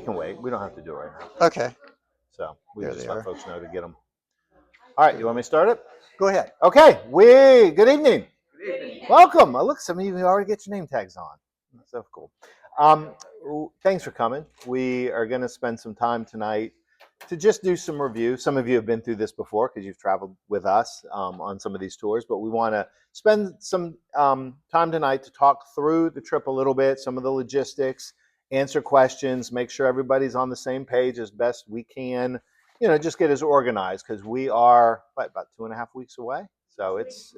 We can wait. We don't have to do it right now. Okay. So we There just they let are. folks know to get them. All right, you want me to start it? Go ahead. Okay. Good evening. Good evening. Welcome. Look, some of you already get your name tags on. That's so cool. Thanks for coming. We are going to spend some time tonight to just do some review. Some of you have been through this before because you've traveled with us on some of these tours, but we want to spend some time tonight to talk through the trip a little bit, some of the logistics, answer questions, make sure everybody's on the same page as best we can. You know, just get us organized because we are about 2.5 weeks away. So it's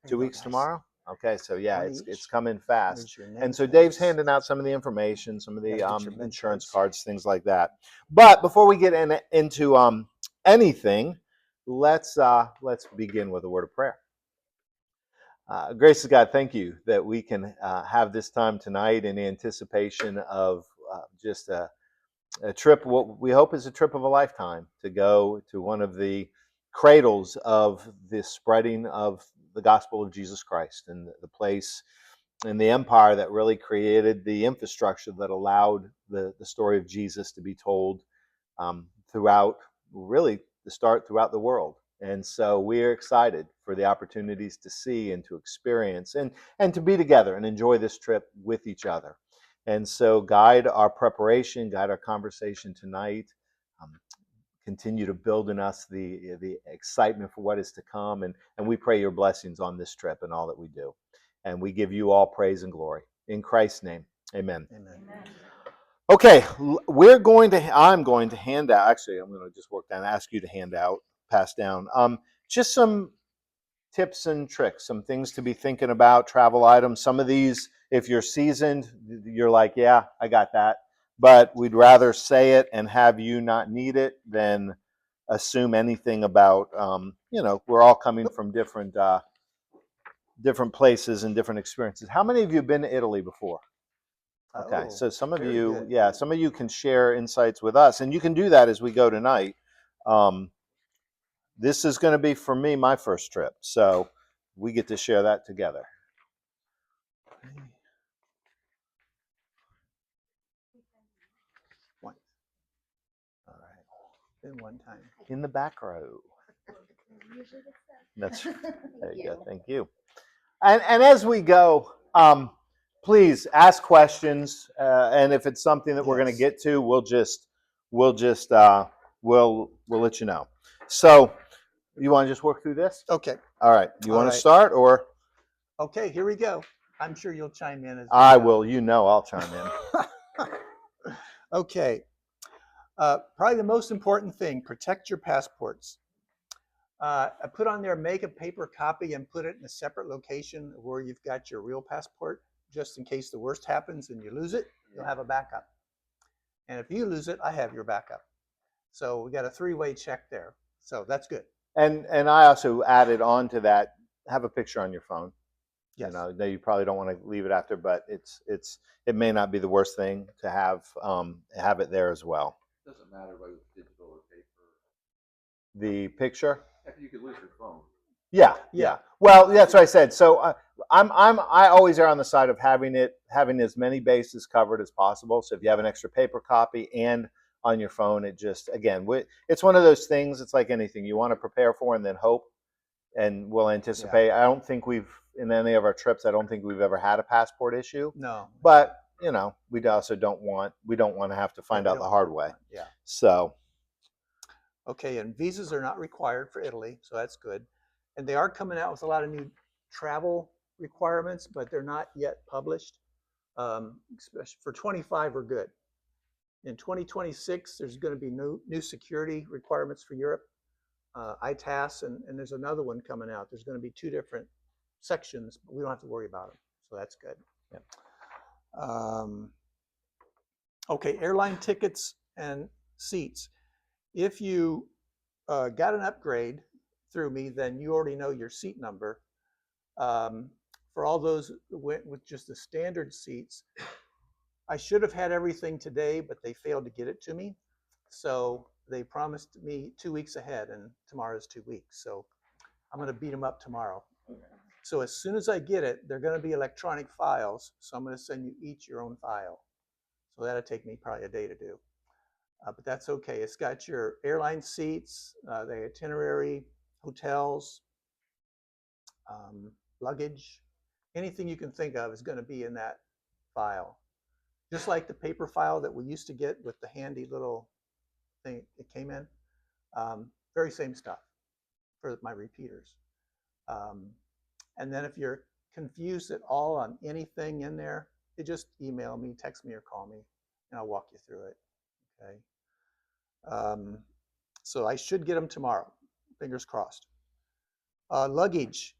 2 weeks tomorrow. Okay, so yeah, it's coming fast. And so Dave's handing out some of the information, some of the insurance cards, things like that. But before we get into anything, let's begin with a word of prayer. Gracious God, thank you that we can have this time tonight in anticipation of just a trip, what we hope is a trip of a lifetime, to go to one of the cradles of the spreading of the gospel of Jesus Christ, and the place and the empire that really created the infrastructure that allowed the story of Jesus to be told throughout, really, the start throughout the world. And so we're excited for the opportunities to see and to experience and to be together and enjoy this trip with each other. And so guide our preparation, guide our conversation tonight. Um, Continue to build in us the excitement for what is to come. And we pray your blessings on this trip and all that we do. And we give you all praise and glory. In Christ's name, amen. Amen. Okay, I'm going to hand out, actually, I'm going to just work down, ask you to pass down, just some tips and tricks, some things to be thinking about, travel items. Some of these, if you're seasoned, you're like, yeah, I got that. But we'd rather say it and have you not need it than assume anything about, we're all coming from different places and different experiences. How many of you have been to Italy before? Okay, so some of you, some of you can share insights with us, and you can do that as we go tonight. This is going to be, for me, my first trip, so we get to share that together. One. All right. In one time. In the back row. There you go. Thank you. And as we go, please ask questions, and if it's something that we're going to get to, we'll let you know. So, you want to just work through this? Okay. All right. You want to start, or? Okay, here we go. I'm sure you'll chime in. I will. I'll chime in. Okay. Probably the most important thing: protect your passports. I put on there, make a paper copy and put it in a separate location where you've got your real passport, just in case the worst happens and you lose it, you'll have a backup. And if you lose it, I have your backup. So we got a 3-way check there. So that's good. And I also added on to that, have a picture on your phone. Yes. You probably don't want to leave it after, but it may not be the worst thing to have it there as well. Doesn't matter whether it's digital or paper. The picture? You could lose your phone. Yeah. Well, that's what I said. So I always err on the side of having as many bases covered as possible. So if you have an extra paper copy and on your phone, it's one of those things. It's like anything, you want to prepare for and then hope, and we'll anticipate. Yeah. I don't think in any of our trips, I don't think we've ever had a passport issue. No. But we also don't want to have to find out the hard way. Yeah. So. Okay, and visas are not required for Italy, so that's good. And they are coming out with a lot of new travel requirements, but they're not yet published. Especially for 25 are good. In 2026, there's going to be new security requirements for Europe, ITAS, and there's another one coming out. There's going to be 2 different sections, but we don't have to worry about them, so that's good. Yeah. Okay, airline tickets and seats. If you got an upgrade through me, then you already know your seat number. For all those who went with just the standard seats, I should have had everything today, but they failed to get it to me. So they promised me 2 weeks ahead, and tomorrow's 2 weeks. So I'm going to beat them up tomorrow. Okay. So as soon as I get it, they're going to be electronic files. So I'm going to send you each your own file. So that'll take me probably a day to do. but that's okay. It's got your airline seats, the itinerary, hotels, luggage, anything you can think of is going to be in that file. Just like the paper file that we used to get with the handy little thing it came in. Very same stuff for my repeaters. And then if you're confused at all on anything in there, you just email me, text me, or call me, and I'll walk you through it. Okay. So I should get them tomorrow. Fingers crossed. Luggage.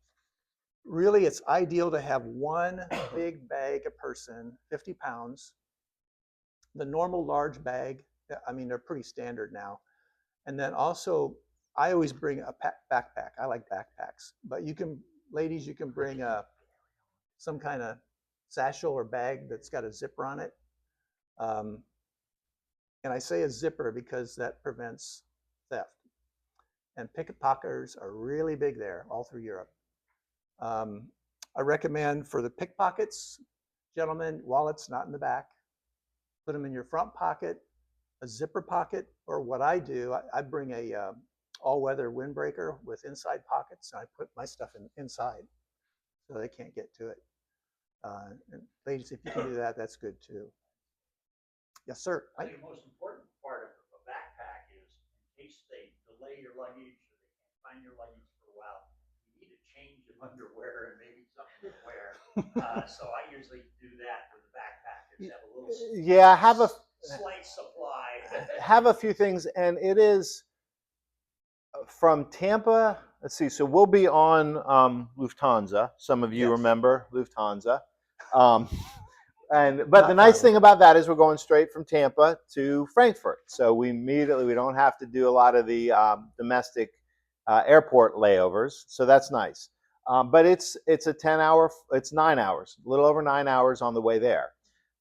Really, it's ideal to have one big bag a person, 50 pounds. The normal large bag, I mean, they're pretty standard now. And then also, I always bring a backpack. I like backpacks. But you can, ladies, you can bring some kind of satchel or bag that's got a zipper on it. And I say a zipper because that prevents theft. And pickpockets are really big there, all through Europe. I recommend for the pickpockets, gentlemen, wallets not in the back. Put them in your front pocket, a zipper pocket, or what I do, I bring a all-weather windbreaker with inside pockets, and I put my stuff inside so they can't get to it. And ladies, if you can do that, that's good too. Yes, sir. I think the most important part of a backpack is in case they delay your luggage or they can't find your luggage for a while, you need a change of underwear and maybe something to wear. So I usually do that with a backpack. Just have a little Yeah, have a slight supply. have a few things, and it is from Tampa. Let's see. So we'll be on Lufthansa. Some of you Yes. remember Lufthansa. But Not the nice Friday. thing about that is we're going straight from Tampa to Frankfurt. So we don't have to do a lot of the domestic airport layovers. So that's nice. But it's a 10-hour, it's 9 hours, a little over 9 hours on the way there.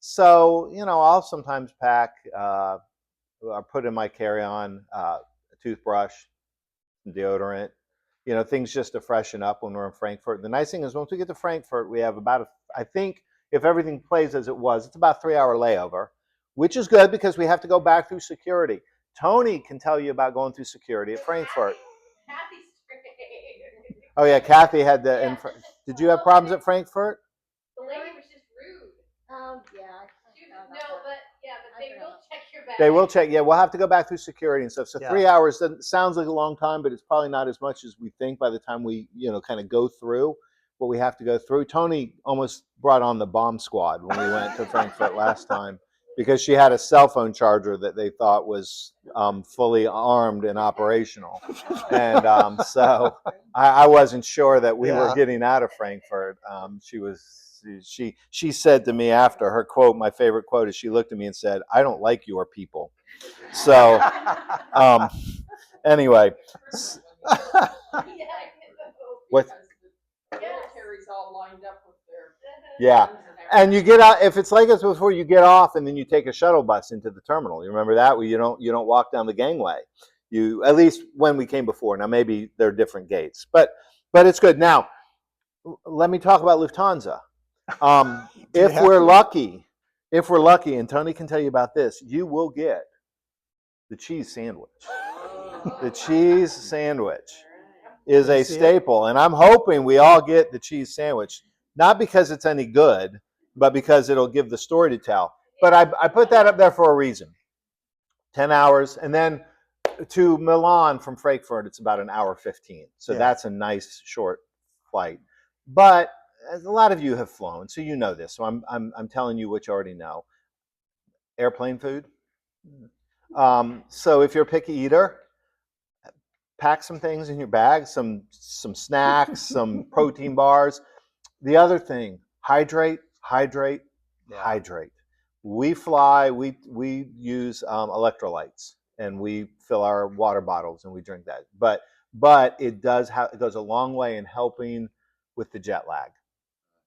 So, I'll sometimes pack, or put in my carry-on a toothbrush, some deodorant, things just to freshen up when we're in Frankfurt. The nice thing is once we get to Frankfurt, we have I think if everything plays as it was, it's about a 3-hour layover, which is good because we have to go back through security. Tony can tell you about going through security at Frankfurt. Kathy's straight. Oh yeah, Kathy had the. Did you have problems at Frankfurt? The lady was just rude. Yeah. But they will check your bag. They will check. Yeah, we'll have to go back through security and stuff. So Yeah. 3 hours sounds like a long time, but it's probably not as much as we think by the time we, kind of go through what we have to go through. Tony almost brought on the bomb squad when we went to Frankfurt last time because she had a cell phone charger that they thought was fully armed and operational. And so I wasn't sure that we were Yeah. getting out of Frankfurt. She said to me after her quote, my favorite quote is she looked at me and said, "I don't like your people." So anyway, what? Military's all lined up with their Yeah. guns and And you get out, if it's like us before, you get off and then you take a shuttle bus into the terminal. You remember that? Where you don't walk down the gangway. You, at least when we came before. Now maybe they're different gates, but it's good. Now let me talk about Lufthansa. If we're lucky, and Tony can tell you about this, you will get the cheese sandwich. The cheese sandwich is a See it? staple, and I'm hoping we all get the cheese sandwich, not because it's any good, but because it'll give the story to tell. But I put that up there for a reason. 10 hours, and then to Milan from Frankfurt, it's about an hour 15. So Yeah. that's a nice short flight. But as a lot of you have flown, so you know this. So I'm telling you what you already know. Airplane food. So if you're a picky eater, pack some things in your bag, some snacks, some protein bars. The other thing, hydrate. We fly, we use electrolytes, and we fill our water bottles and we drink that. But it goes a long way in helping with the jet lag.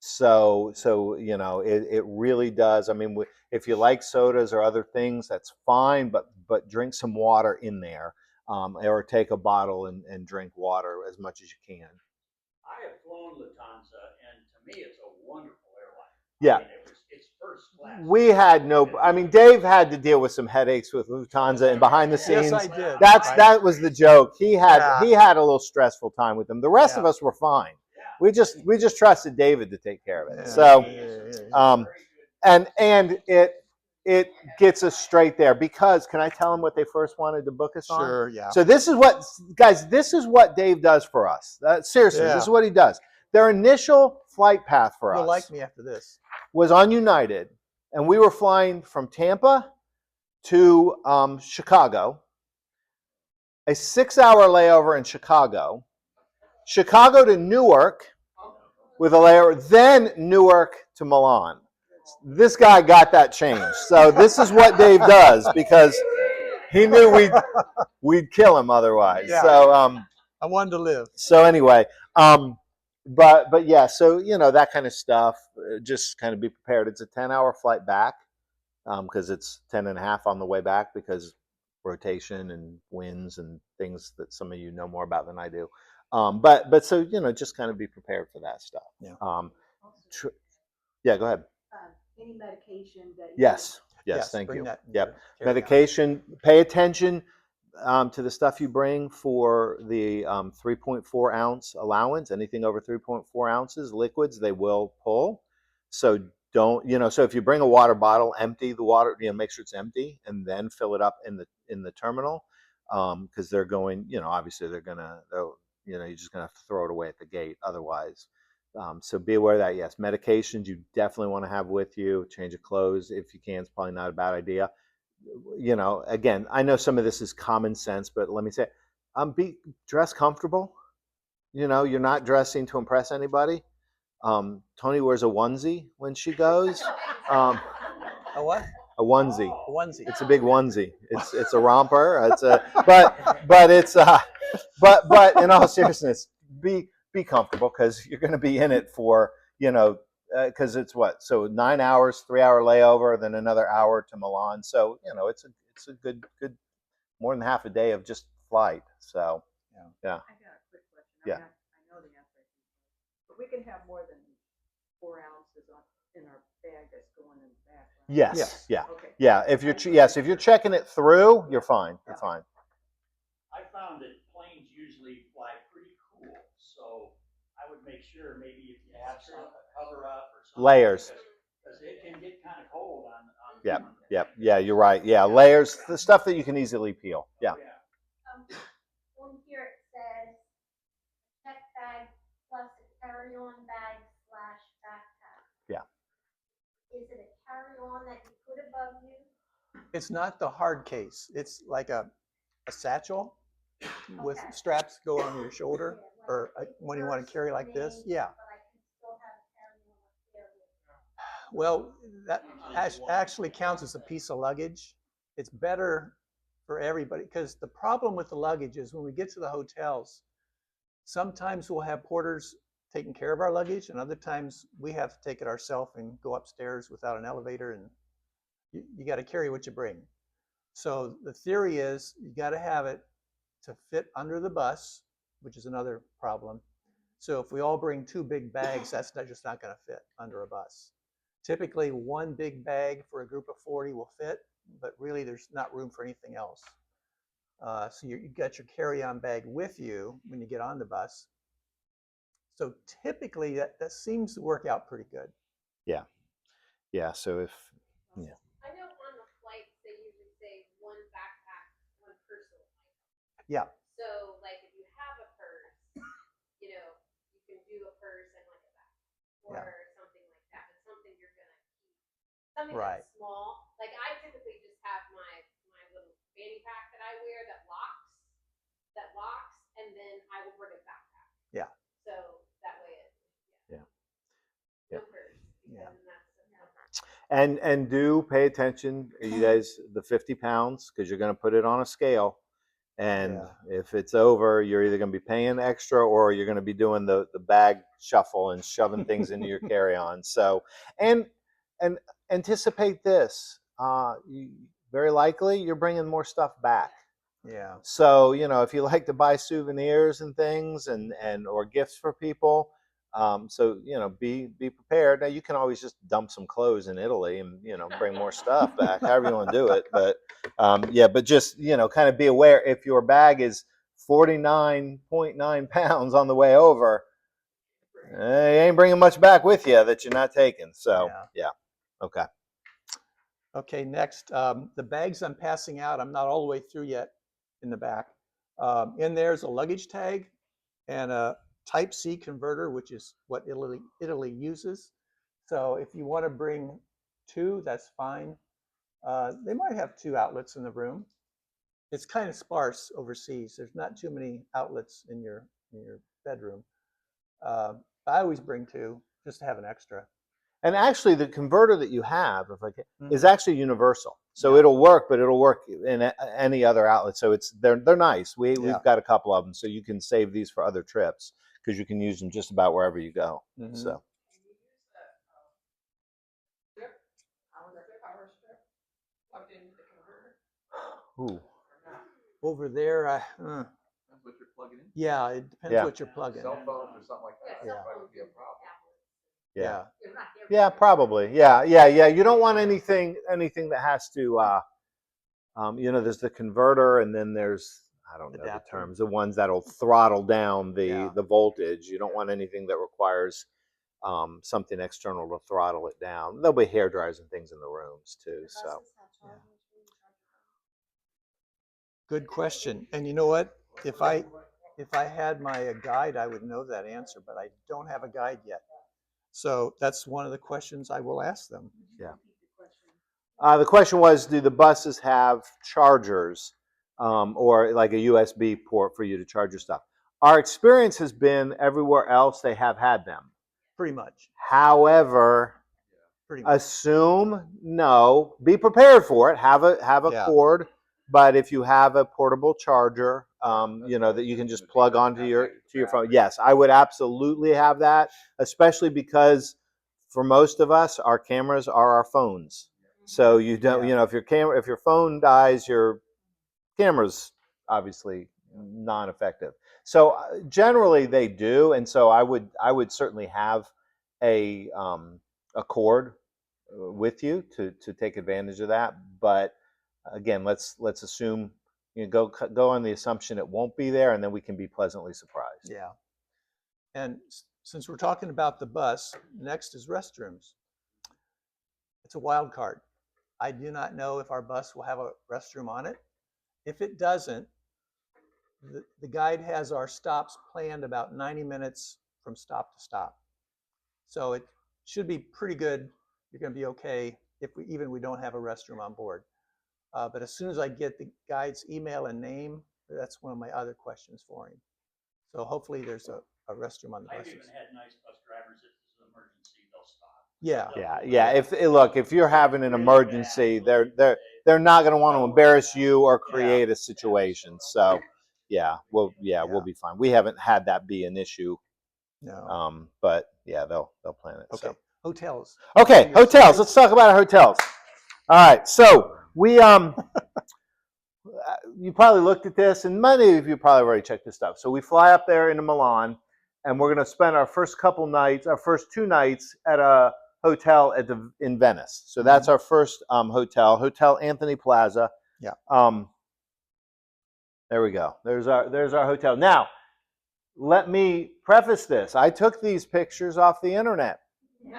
So it really does. I mean, if you like sodas or other things, that's fine, but drink some water in there. Or take a bottle and drink water as much as you can. I have flown Lufthansa, and to me, it's a wonderful airline. Yeah. I mean, it's first class. We had no. I mean, Dave had to deal with some headaches with Lufthansa and behind the scenes. Yes, I did. Right. That was the joke. He had Yeah. a little stressful time with them. The rest of Yeah. us were fine. Yeah. We just trusted David to take care of it. Yeah, So, yeah. and it gets us straight there because can I tell them what they first wanted to book us on? Sure, yeah. So this is what guys. This is what Dave does for us. Seriously, Yeah. this is what he does. Their initial flight path for You'll us like me after this. was on United, and we were flying from Tampa to Chicago, a 6-hour layover in Chicago, Chicago to Newark with a layover, then Newark to Milan. This guy got that changed. So this is what Dave does because he knew we'd kill him otherwise. Yeah. So I wanted to live. so anyway, but yeah, so that kind of stuff. Just kind of be prepared. It's a 10-hour flight back because it's 10 and a half on the way back because rotation and winds and things that some of you know more about than I do. But so just kind of be prepared for that stuff. Yeah. Yeah. Go ahead. Any medication that. Yes. Thank bring you. that in Yep. your carry-on. Medication. Pay attention to the stuff you bring for the 3.4 ounce allowance. Anything over 3.4 ounces, liquids, they will pull. So don't, so if you bring a water bottle, empty the water, make sure it's empty and then fill it up in the terminal. Because they're going, obviously you're just gonna have to throw it away at the gate otherwise. So be aware of that. Yes, medications you definitely want to have with you. Change of clothes if you can. It's probably not a bad idea. Again, I know some of this is common sense, but let me say, be dress comfortable. You're not dressing to impress anybody. Tony wears a onesie when she goes. A what? A onesie. A onesie. It's a big onesie. It's a romper. But in all seriousness, be comfortable because you're going to be in it for because it's what, so 9 hours, 3-hour layover, then another hour to Milan. So it's a good more than half a day of just flight. So yeah. I got a quick question. Yeah. I know the answer, but we can have more than 4 ounces in our bag that's going in the back. Right? Yes. Yes. Yeah. Okay. Yeah. If you're checking it through, you're fine. You're fine. I found that planes usually fly pretty cool, so I would make sure maybe if you have some cover up or something. Layers. Because it can get kind of cold on. Yep. Yeah, you're right. Yeah, layers, the stuff that you can easily peel. Yeah. On here it says check bag plus a carry-on bag / backpack. Yeah. Is it a carry-on that you put above you? It's not the hard case. It's like a satchel with Okay. straps go on your shoulder, or when you want to carry like this. Yeah. But I can still have a carry-on up there with Well, that actually counts as a piece of luggage. It's better for everybody because the problem with the luggage is when we get to the hotels, sometimes we'll have porters taking care of our luggage, and other times we have to take it ourselves and go upstairs without an elevator, and you got to carry what you bring. So the theory is you got to have it to fit under the bus, which is another problem. So if we all bring 2 big bags, that's just not going to fit under a bus. Typically, 1 big bag for a group of 40 will fit, but really there's not room for anything else. So you got your carry-on bag with you when you get on the bus. So typically that seems to work out pretty good. Yeah. So if I know on the flights they usually say 1 backpack, 1 personal item. Yeah. So like if you have a purse, you can do a purse and like a backpack or something like that. But something you're gonna keep, something Right. that's small. Like I typically just have my little fanny pack that I wear that locks, and then I will bring a backpack. Yeah. So that way Yeah. no purse. Yeah. Because that's and do pay attention, you guys, the 50 pounds, because you're going to put it on a scale. And if it's over, you're either going to be paying extra or you're going to be doing the bag shuffle and shoving things into your carry-on. So, and anticipate this. Very likely you're bringing more stuff back. Yeah. So, if you like to buy souvenirs and things and or gifts for people, So be prepared. Now you can always just dump some clothes in Italy and bring more stuff back, however you want to do it. But but just kind of be aware if your bag is 49.9 pounds on the way over, you ain't bringing much back with you that you're not taking. So yeah. Okay. Okay, next, the bags I'm passing out, I'm not all the way through yet in the back. In there's a luggage tag and a Type-C converter, which is what Italy uses. So if you want to bring two, that's fine. They might have two outlets in the room. It's kind of sparse overseas. There's not too many outlets in your bedroom. I always bring two just to have an extra. And actually, the converter that you have, is actually universal. So it'll work, but it'll work in any other outlet. So they're nice. We've got a couple of them, so you can save these for other trips because you can use them just about wherever you go. So. Ooh. Over there, That's what you're plugging in. yeah, it depends what you're plugging. Cell phones or something like that. Yeah. That would be a problem. Yeah. Yeah, probably. Yeah. You don't want anything that has to, there's the converter, and then there's, I don't know the Adapter. terms, the ones that'll throttle down Yeah. the voltage. You don't want anything that requires something external to throttle it down. There'll be hair dryers and things in the rooms too. So. Good question. And you know what? If I had my guide, I would know that answer, but I don't have a guide yet. So that's one of the questions I will ask them. Yeah. The question was, do the buses have chargers or like a USB port for you to charge your stuff? Our experience has been everywhere else they have had them. Pretty much. However, Pretty much. assume no. Be prepared for it. Have a cord, but if you have a portable charger, that you can just plug onto your phone. Yes, I would absolutely have that, especially because for most of us, our cameras are our phones. So you don't, if your phone dies, your camera's obviously non-effective. So generally they do, and so I would certainly have a cord with you to take advantage of that. But again, let's assume go on the assumption it won't be there, and then we can be pleasantly surprised. Yeah. And since we're talking about the bus, next is restrooms. It's a wild card. I do not know if our bus will have a restroom on it. If it doesn't, the guide has our stops planned about 90 minutes from stop to stop. So it should be pretty good. You're going to be okay if we don't have a restroom on board. But as soon as I get the guide's email and name, that's one of my other questions for him. So hopefully there's a restroom on the I've buses. even had nice bus drivers, if it's an emergency, they'll stop. Yeah. If you're having an emergency, they're not going to want to embarrass you or create a situation. So we'll be fine. We haven't had that be an issue. No. But they'll plan it. Okay. So. Hotels. Okay, hotels. Let's talk about our hotels. All right. So we you probably looked at this, and many of you probably already checked this stuff. So we fly up there into Milan, and we're going to spend our first 2 nights at a hotel in Venice. So that's our first Hotel Anthony Plaza. Yeah. There we go. There's our hotel. Now, let me preface this. I took these pictures off the internet. So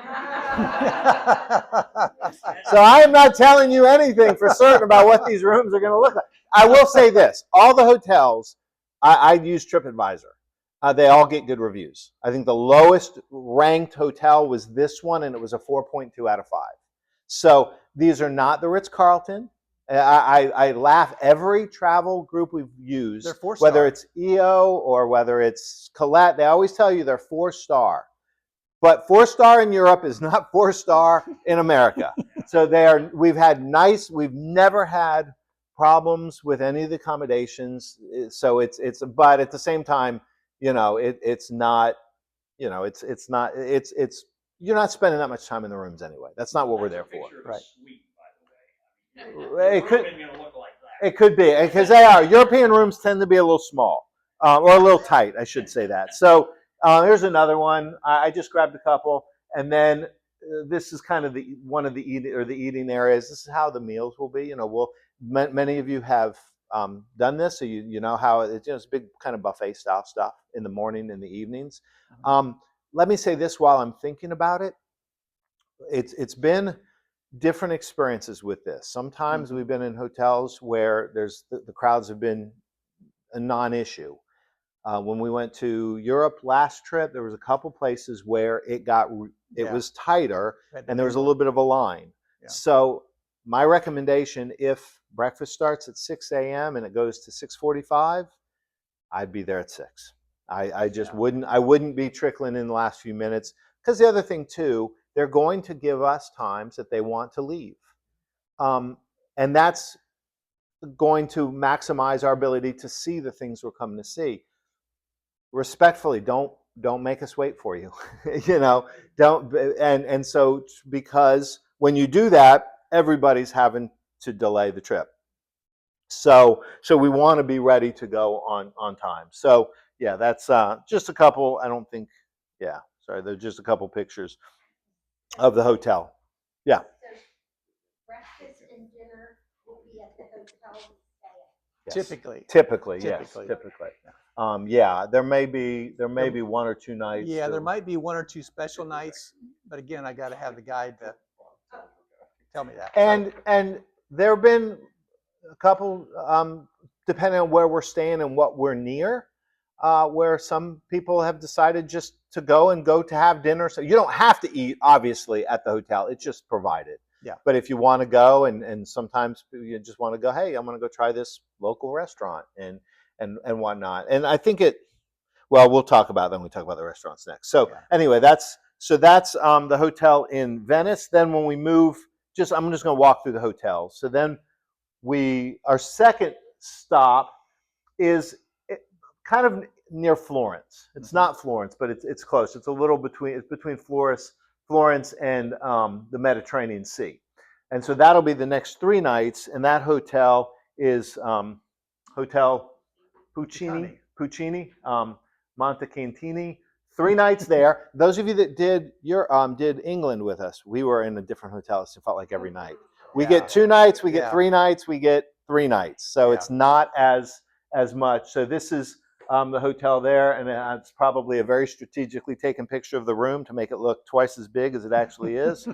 I am not telling you anything for certain about what these rooms are going to look like. I will say this. All the hotels, I use TripAdvisor. They all get good reviews. I think the lowest ranked hotel was this one, and it was a 4.2 out of 5. So these are not the Ritz-Carlton. I laugh. Every travel group we've used, They're 4-star. whether it's EO or whether it's Colette, they always tell you they're 4-star. But 4-star in Europe is not 4-star in America. So we've never had problems with any of the accommodations. So but at the same time, you're not spending that much time in the rooms anyway. That's not what we're there for. Right. Suite, by the It way. could. Room isn't gonna look like that. It could be, because they are. European rooms tend to be a little small, or a little tight, I should say that. So Here's another one. I just grabbed a couple, and then this is kind of one of the eating areas. This is how the meals will be. Many of you have done this, so you know how it's big kind of buffet style stuff in the morning and the evenings. Let me say this while I'm thinking about it. It's been different experiences with this. Sometimes we've been in hotels where the crowds have been a non-issue. When we went to Europe last trip, there was a couple places where it was tighter and there was a little bit of a line. Yeah. So my recommendation, if breakfast starts at 6 a.m. and it goes to 6:45, I'd be there at 6. I just wouldn't be trickling in the last few minutes, because the other thing too, they're going to give us times that they want to leave. And that's going to maximize our ability to see the things we're coming to see. Respectfully, don't make us wait for you. Don't. And so, because when you do that, everybody's having to delay the trip. So we want to be ready to go on time. So yeah, that's just a couple. I don't think. Yeah, sorry. There's just a couple pictures of the hotel. Yeah. So breakfast and dinner will be at the hotel we stay at. Yes. Typically. Yes. Yeah, there may be one or two nights. Yeah, there might be one or two special nights, but again, I got to have the guide to tell me that. And there have been a couple, depending on where we're staying and what we're near, where some people have decided just to go to have dinner. So you don't have to eat, obviously, at the hotel. It's just provided. Yeah. But if you want to go, and sometimes you just want to go, hey, I'm going to go try this local restaurant and whatnot. And I think we'll talk about that when we talk about the restaurants next. So anyway, that's the hotel in Venice. Then when we move, I'm just going to walk through the hotels. So then our second stop is kind of near Florence. It's not Florence, but it's close. It's a little between Florence and the Mediterranean Sea. And so that'll be the next 3 nights. And that hotel is Hotel Puccini, Montecatini. 3 nights there. Those of you that did England with us, we were in a different hotel. So it felt like every night. We get 2 nights, we get 3 nights, we get 3 nights. So it's not as much. So this is the hotel there, and it's probably a very strategically taken picture of the room to make it look twice as big as it actually is.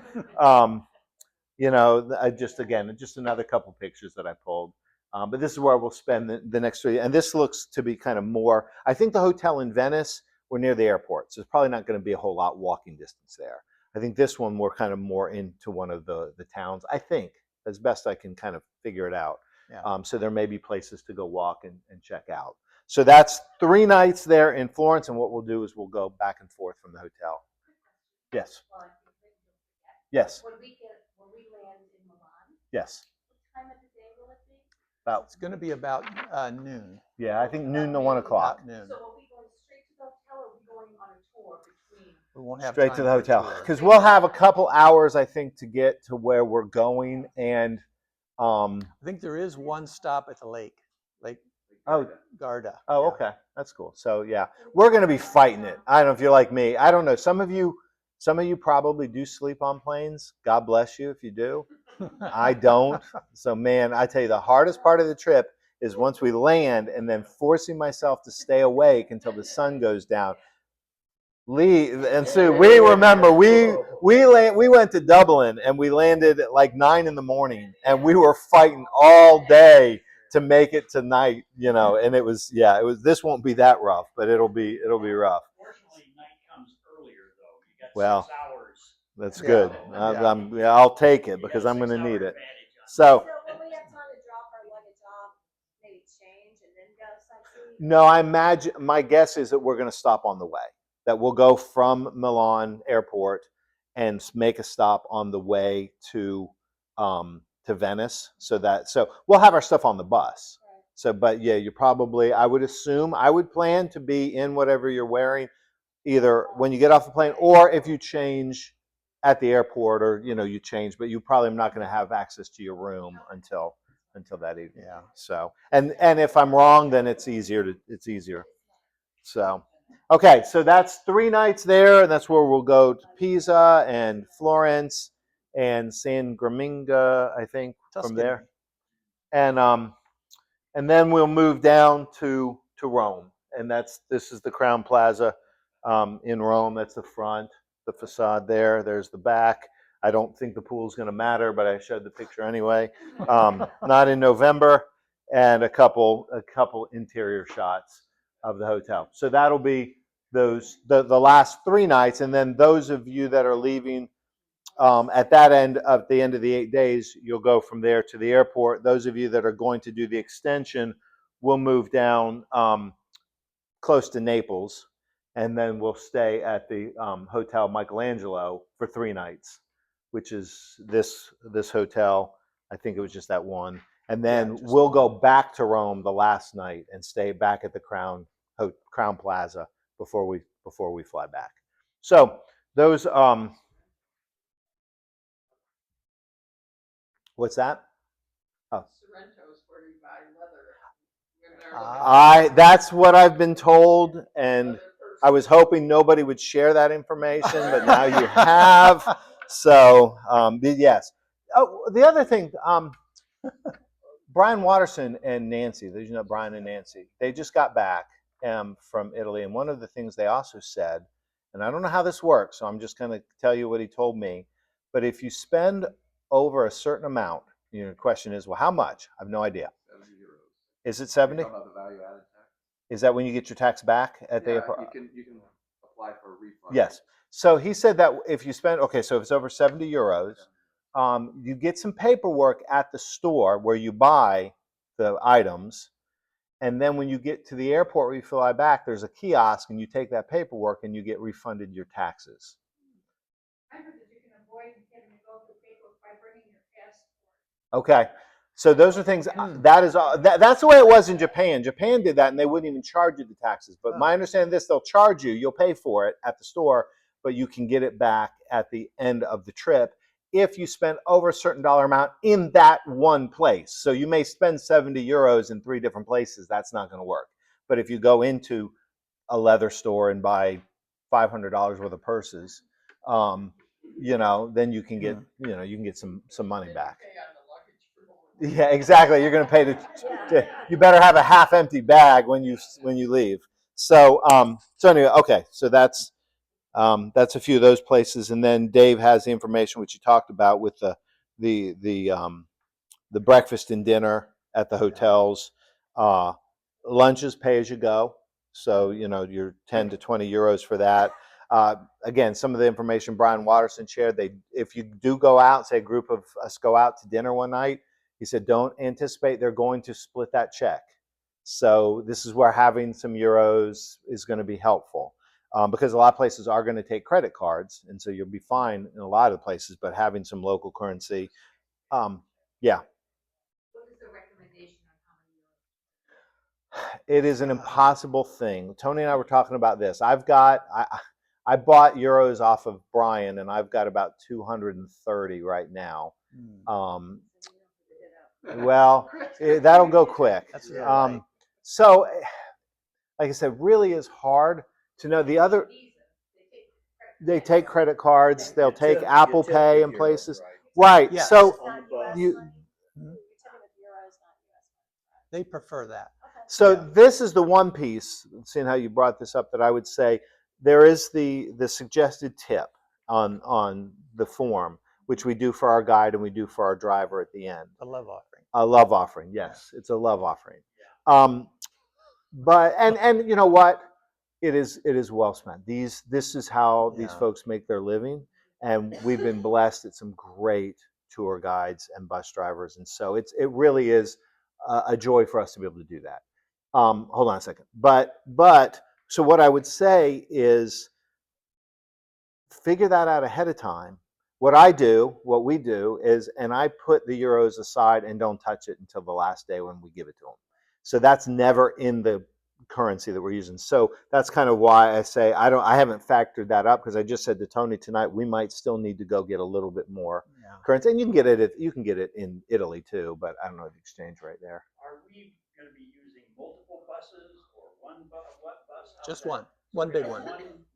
Just another couple pictures that I pulled. But this is where we'll spend the next 3. And this looks to be kind of more, I think the hotel in Venice, we're near the airport. So it's probably not going to be a whole lot walking distance there. I think this one we're kind of more into one of the towns, I think, as best I can kind of figure it out. Yeah. So there may be places to go walk and check out. So that's 3 nights there in Florence, and what we'll do is we'll go back and forth from the hotel. Yes. Well, I think we don't forget. Yes. When we land in Milan, Yes. what time of the day will it be? It's going to be about noon. Yeah, I think noon to 1 o'clock. About noon. So are we going straight to the hotel, or are we going on a tour between? We won't have Straight time to the for a hotel, tour. because we'll have a couple hours, I think, to get to where we're going, and I think there is one stop at the Lake Garda. Oh, Yeah. okay, that's cool. So yeah, we're going to be fighting it. I don't know if you're like me. I don't know. Some of you probably do sleep on planes. God bless you if you do. I don't. So man, I tell you, the hardest part of the trip is once we land and then forcing myself to stay awake until the sun goes down. Lee and Sue, we remember we went to Dublin and we landed at like 9 a.m. and we were fighting all day to make it tonight, and it was this won't be that rough, but it'll be rough. Fortunately, night comes earlier though. You got Well, 6 hours. That's Yeah. good. Yeah. I'll take it You because got I'm going to 6 hour need it. advantage on So So will we have time to drop our luggage off, maybe change, and then go sightseeing? no, I imagine my guess is that we're going to stop on the way. That we'll go from Milan airport and make a stop on the way to Venice. So we'll have our stuff on the bus. Right. So, but yeah, I would plan to be in whatever you're wearing, either when you get off the plane or if you change at the airport, or you change, but you probably not going to have access to your room until that evening. Yeah. So, and if I'm wrong, then it's easier. So, Okay, so that's 3 nights there, and that's where we'll go to Pisa and Florence and San Gimignano, I think, from there. And then we'll move down to Rome, and this is the Crown Plaza in Rome. That's the front, the facade there. There's the back. I don't think the pool's going to matter, but I showed the picture anyway. Not in November, and a couple interior shots of the hotel. So that'll be the last 3 nights, and then those of you that are leaving at the end of the 8 days, you'll go from there to the airport. Those of you that are going to do the extension will move down close to Naples, and then we'll stay at the Hotel Michelangelo for 3 nights, which is this hotel. I think it was just that one. And then we'll go back to Rome the last night and stay back at the Crown Plaza before we fly back. So those what's that? Oh. Sorrento's where you buy leather. That's what I've been told, and I was hoping nobody would share that information, but now you have. So yes. Oh, the other thing, Brian Watterson and Nancy, you know Brian and Nancy, they just got back from Italy, and one of the things they also said, and I don't know how this works, so I'm just going to tell you what he told me, but if you spend over a certain amount, the question is, well, how much? I have no idea. 70 euros. Is it 70? Talking about the value added tax. Is that when you get your tax back at the airport? You can apply for a refund. Yes. So he said that if you spend, so if it's over 70 euros, you get some paperwork at the store where you buy the items. And then when you get to the airport where you fly back, there's a kiosk and you take that paperwork and you get refunded your taxes. I heard that you can avoid having to go through paperwork by bringing your passport. Okay. So those are things, that's the way it was in Japan. Japan did that and they wouldn't even charge you the taxes. But my understanding is they'll charge you, you'll pay for it at the store, but you can get it back at the end of the trip if you spend over a certain dollar amount in that one place. So you may spend 70 euros in 3 different places. That's not going to work. But if you go into a leather store and buy $500 worth of purses, then you can get, you can get some money back. Yeah, exactly. You're going to pay you better have a half empty bag when you leave. So anyway, okay. So that's a few of those places, and then Dave has the information which you talked about with the breakfast and dinner at the hotels. Lunches pay as you go, so you're 10 to 20 euros for that. Again, some of the information Brian Watterson shared. If you do go out, say a group of us go out to dinner one night, he said don't anticipate they're going to split that check. So this is where having some euros is going to be helpful. Because a lot of places are going to take credit cards, and so you'll be fine in a lot of places, but having some local currency, yeah. What is the recommendation on how many euros? It is an impossible thing. Tony and I were talking about this. I bought euros off of Brian, and I've got about 230 right now. Well, that'll go quick. So, like I said, really is hard to know. The other, they take credit cards. They'll take Apple Pay in places. Right. Yes. So They prefer that. So this is the one piece, seeing how you brought this up, that I would say there is the suggested tip on the form, which we do for our guide and we do for our driver at the end. A love offering. A love offering, yes, it's a love offering. But and you know what, it is well spent. This is how these folks make their living, and we've been blessed at some great tour guides and bus drivers, and so it really is a joy for us to be able to do that. Hold on a second. But so what I would say is figure that out ahead of time. What we do is, and I put the euros aside and don't touch it until the last day when we give it to them. So that's never in the currency that we're using. So that's kind of why I say I haven't factored that up, because I just said to Tony tonight we might still need to go get a little bit more currency, and you can get it in Italy too, but I don't know the exchange rate there. Are we going to be using multiple buses or one bus? Just one. One big one.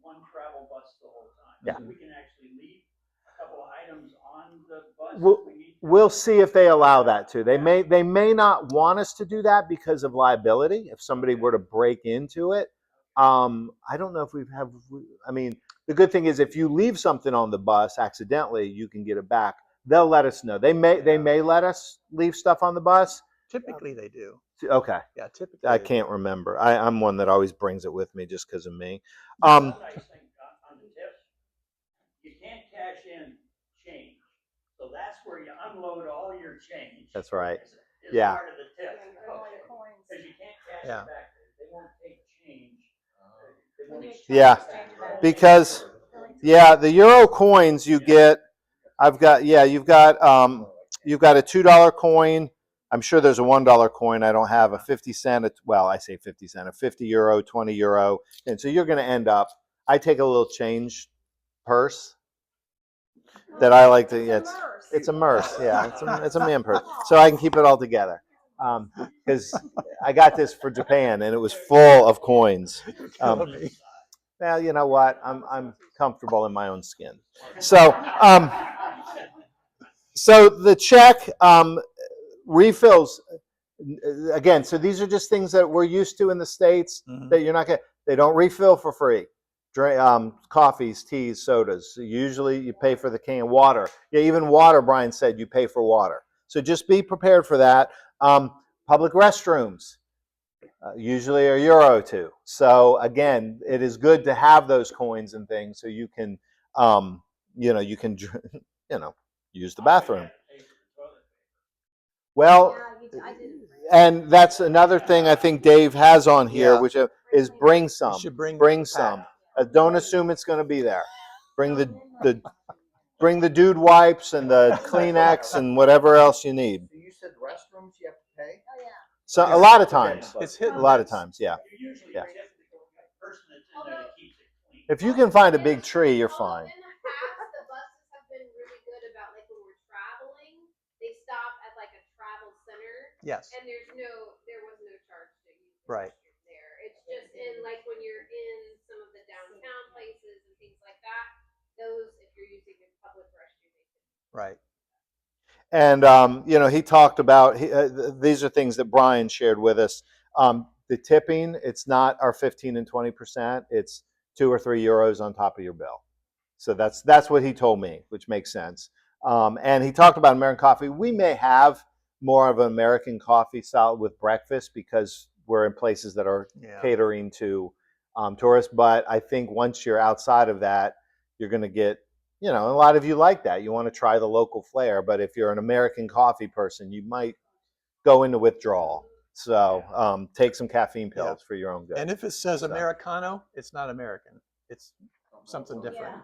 One travel bus the whole time. Yeah. So we can actually leave a couple of items on the bus We'll- if we need to. We'll see if they allow that too. They may not want us to do that because of liability. If somebody were to break into it, I don't know if I mean, the good thing is if you leave something on the bus accidentally, you can get it back. They'll let us know. They may let us leave stuff on the bus. Typically they do. Okay, Yeah, typically. I they do. can't remember. I'm one that always brings it with me just because of me. One nice thing on the tips, you can't cash in change. So that's where you unload all your change. That's right. Is Yeah. part of the tip. Coins. Because you can't cash Yeah. it back. They won't take change. They won't exchange Yeah, it back. They'll because- take it. Yeah, the Euro coins you get. You've got a $2 coin. I'm sure there's a $1 coin. I don't have a 50 cent. Well, I say 50 cent, a 50 euro, 20 euro. And so you're going to end up, I take a little change purse that I like to, yeah, it's a merce. Yeah, it's a man purse. So I can keep it all together. Because I got this for Japan and it was full of coins. Killing me. Well, you know what? I'm comfortable in my own skin. So, so the check refills again. So these are just things that we're used to in the States Mhm. that you're not gonna. They don't refill for free. Coffees, teas, sodas. Usually you pay for the can. Water. Yeah, even water. Brian said you pay for water. So just be prepared for that. Public restrooms. Usually a euro or two. So again, it is good to have those coins and things so you can, you can, use the bathroom. Well, and that's another thing I think Dave has on here, Yeah. which is bring You some. should bring Bring the some. pack. Don't assume it's going to be there. Bring the dude wipes and the Kleenex and whatever else you need. So you said restrooms you have to pay? So a lot of times, It's hit a and lot of miss. times, yeah. You usually Yeah. tip the person that's in there that keeps it clean. If you can find a big tree, you're fine. In the past, the buses have been really good about like when we're traveling, they stop at like a travel center, Yes. and there was no charge to use the Right. restroom there. It's just in like when you're in some of the downtown places and things like that. Those, if you're using a public restroom, they can. Right. And he talked about these are things that Brian shared with us. The tipping, it's not our 15 and 20%. It's 2 or 3 euros on top of your bill. So that's what he told me, which makes sense. And he talked about American coffee. We may have more of an American coffee style with breakfast because we're in places that are Yeah. catering to tourists. But I think once you're outside of that, you're going to get, a lot of you like that. You want to try the local flair. But if you're an American coffee person, you might go into withdrawal. So take some caffeine pills for your own good. And if it says So. Americano, it's not American. It's something different.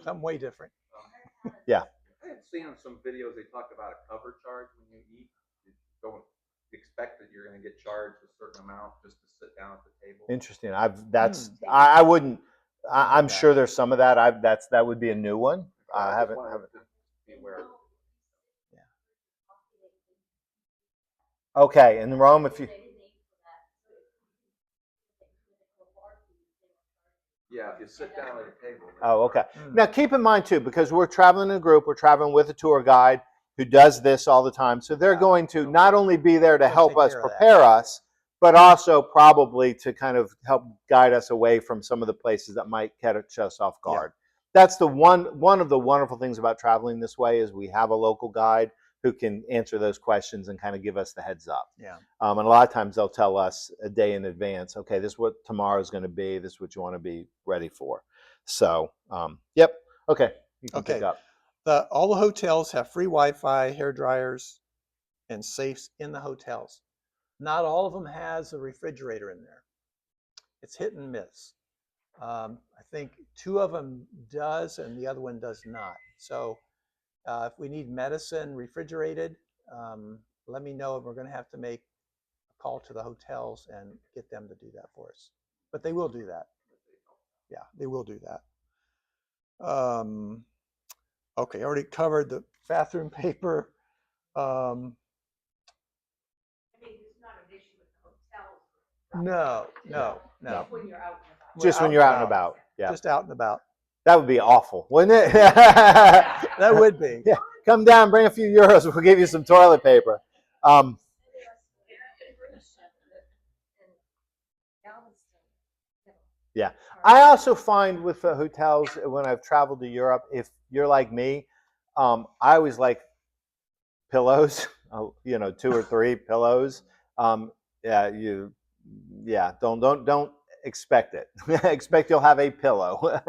Something way different. I had seen on some videos they talk about a cover charge when you eat. You don't expect that you're going to get charged a certain amount just to sit down at the table. Interesting. I wouldn't. I'm Okay. sure there's some of that. That would be a new one. I haven't. Just be aware. Okay, in Rome, if you. Yeah, if you sit down at a table. Oh, okay. Mm. Now keep in mind too, because we're traveling in a group. We're traveling with a tour guide who does this all the time. So they're going to not only be there to They'll help take us care of that. prepare us, but also probably to kind of help guide us away from some of the places that might catch us off guard. That's the one of the wonderful things about traveling this way is we have a local guide who can answer those questions and kind of give us the heads up. Yeah. And a lot of times they'll tell us a day in advance, okay, this is what tomorrow is going to be. This is what you want to be ready for. So, yep. Okay. You can pick Okay. up. All the hotels have free Wi-Fi, hair dryers, and safes in the hotels. Not all of them has a refrigerator in there. It's hit and miss. I think 2 of them does, and the other one does not. So if we need medicine refrigerated, let me know, and we're going to have to make a call to the hotels and get them to do that for us. But they will do that. Yeah, they will do that. Okay, I already covered the bathroom paper. I mean, it's not an issue with the hotels. No. When you're out and about. Just when you're out and about. Yeah, Just out and about. that would be awful, wouldn't it? That would be. Yeah, come down, bring a few euros. We'll give you some toilet paper. Yeah. I also find with the hotels when I've traveled to Europe, if you're like me, I always like pillows. 2 or 3 pillows. Don't expect it. Expect you'll have a pillow,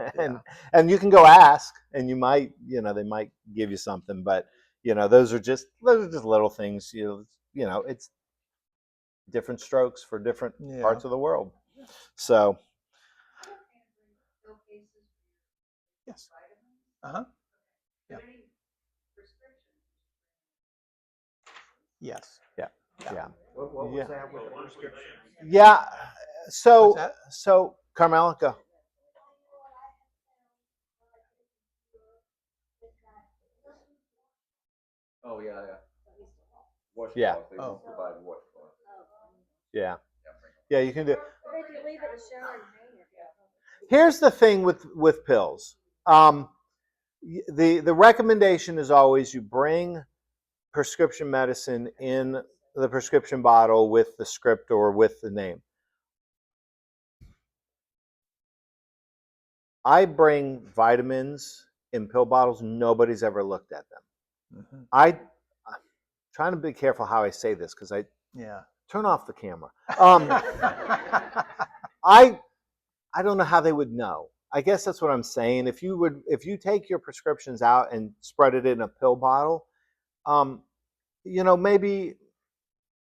and you can go ask, and you might, they might give you something, but those are just little things. It's different strokes for different parts of the world. So. Yes. Uh-huh. Yeah. Yes. Yeah. What was that with the prescription? Yeah. So, What's that? Carmela, go. Oh, yeah. Washcloth. Yeah. They Oh. will provide washcloth. Yeah. Yeah, Yeah, you can do. But if you leave it a shower and hang it. Here's the thing with pills. The recommendation is always you bring prescription medicine in the prescription bottle with the script or with the name. I bring vitamins in pill bottles. Nobody's ever looked at them. Mhm. I'm trying to be careful how I say this because I Yeah. turn off the camera. I don't know how they would know. I guess that's what I'm saying. If you take your prescriptions out and spread it in a pill bottle,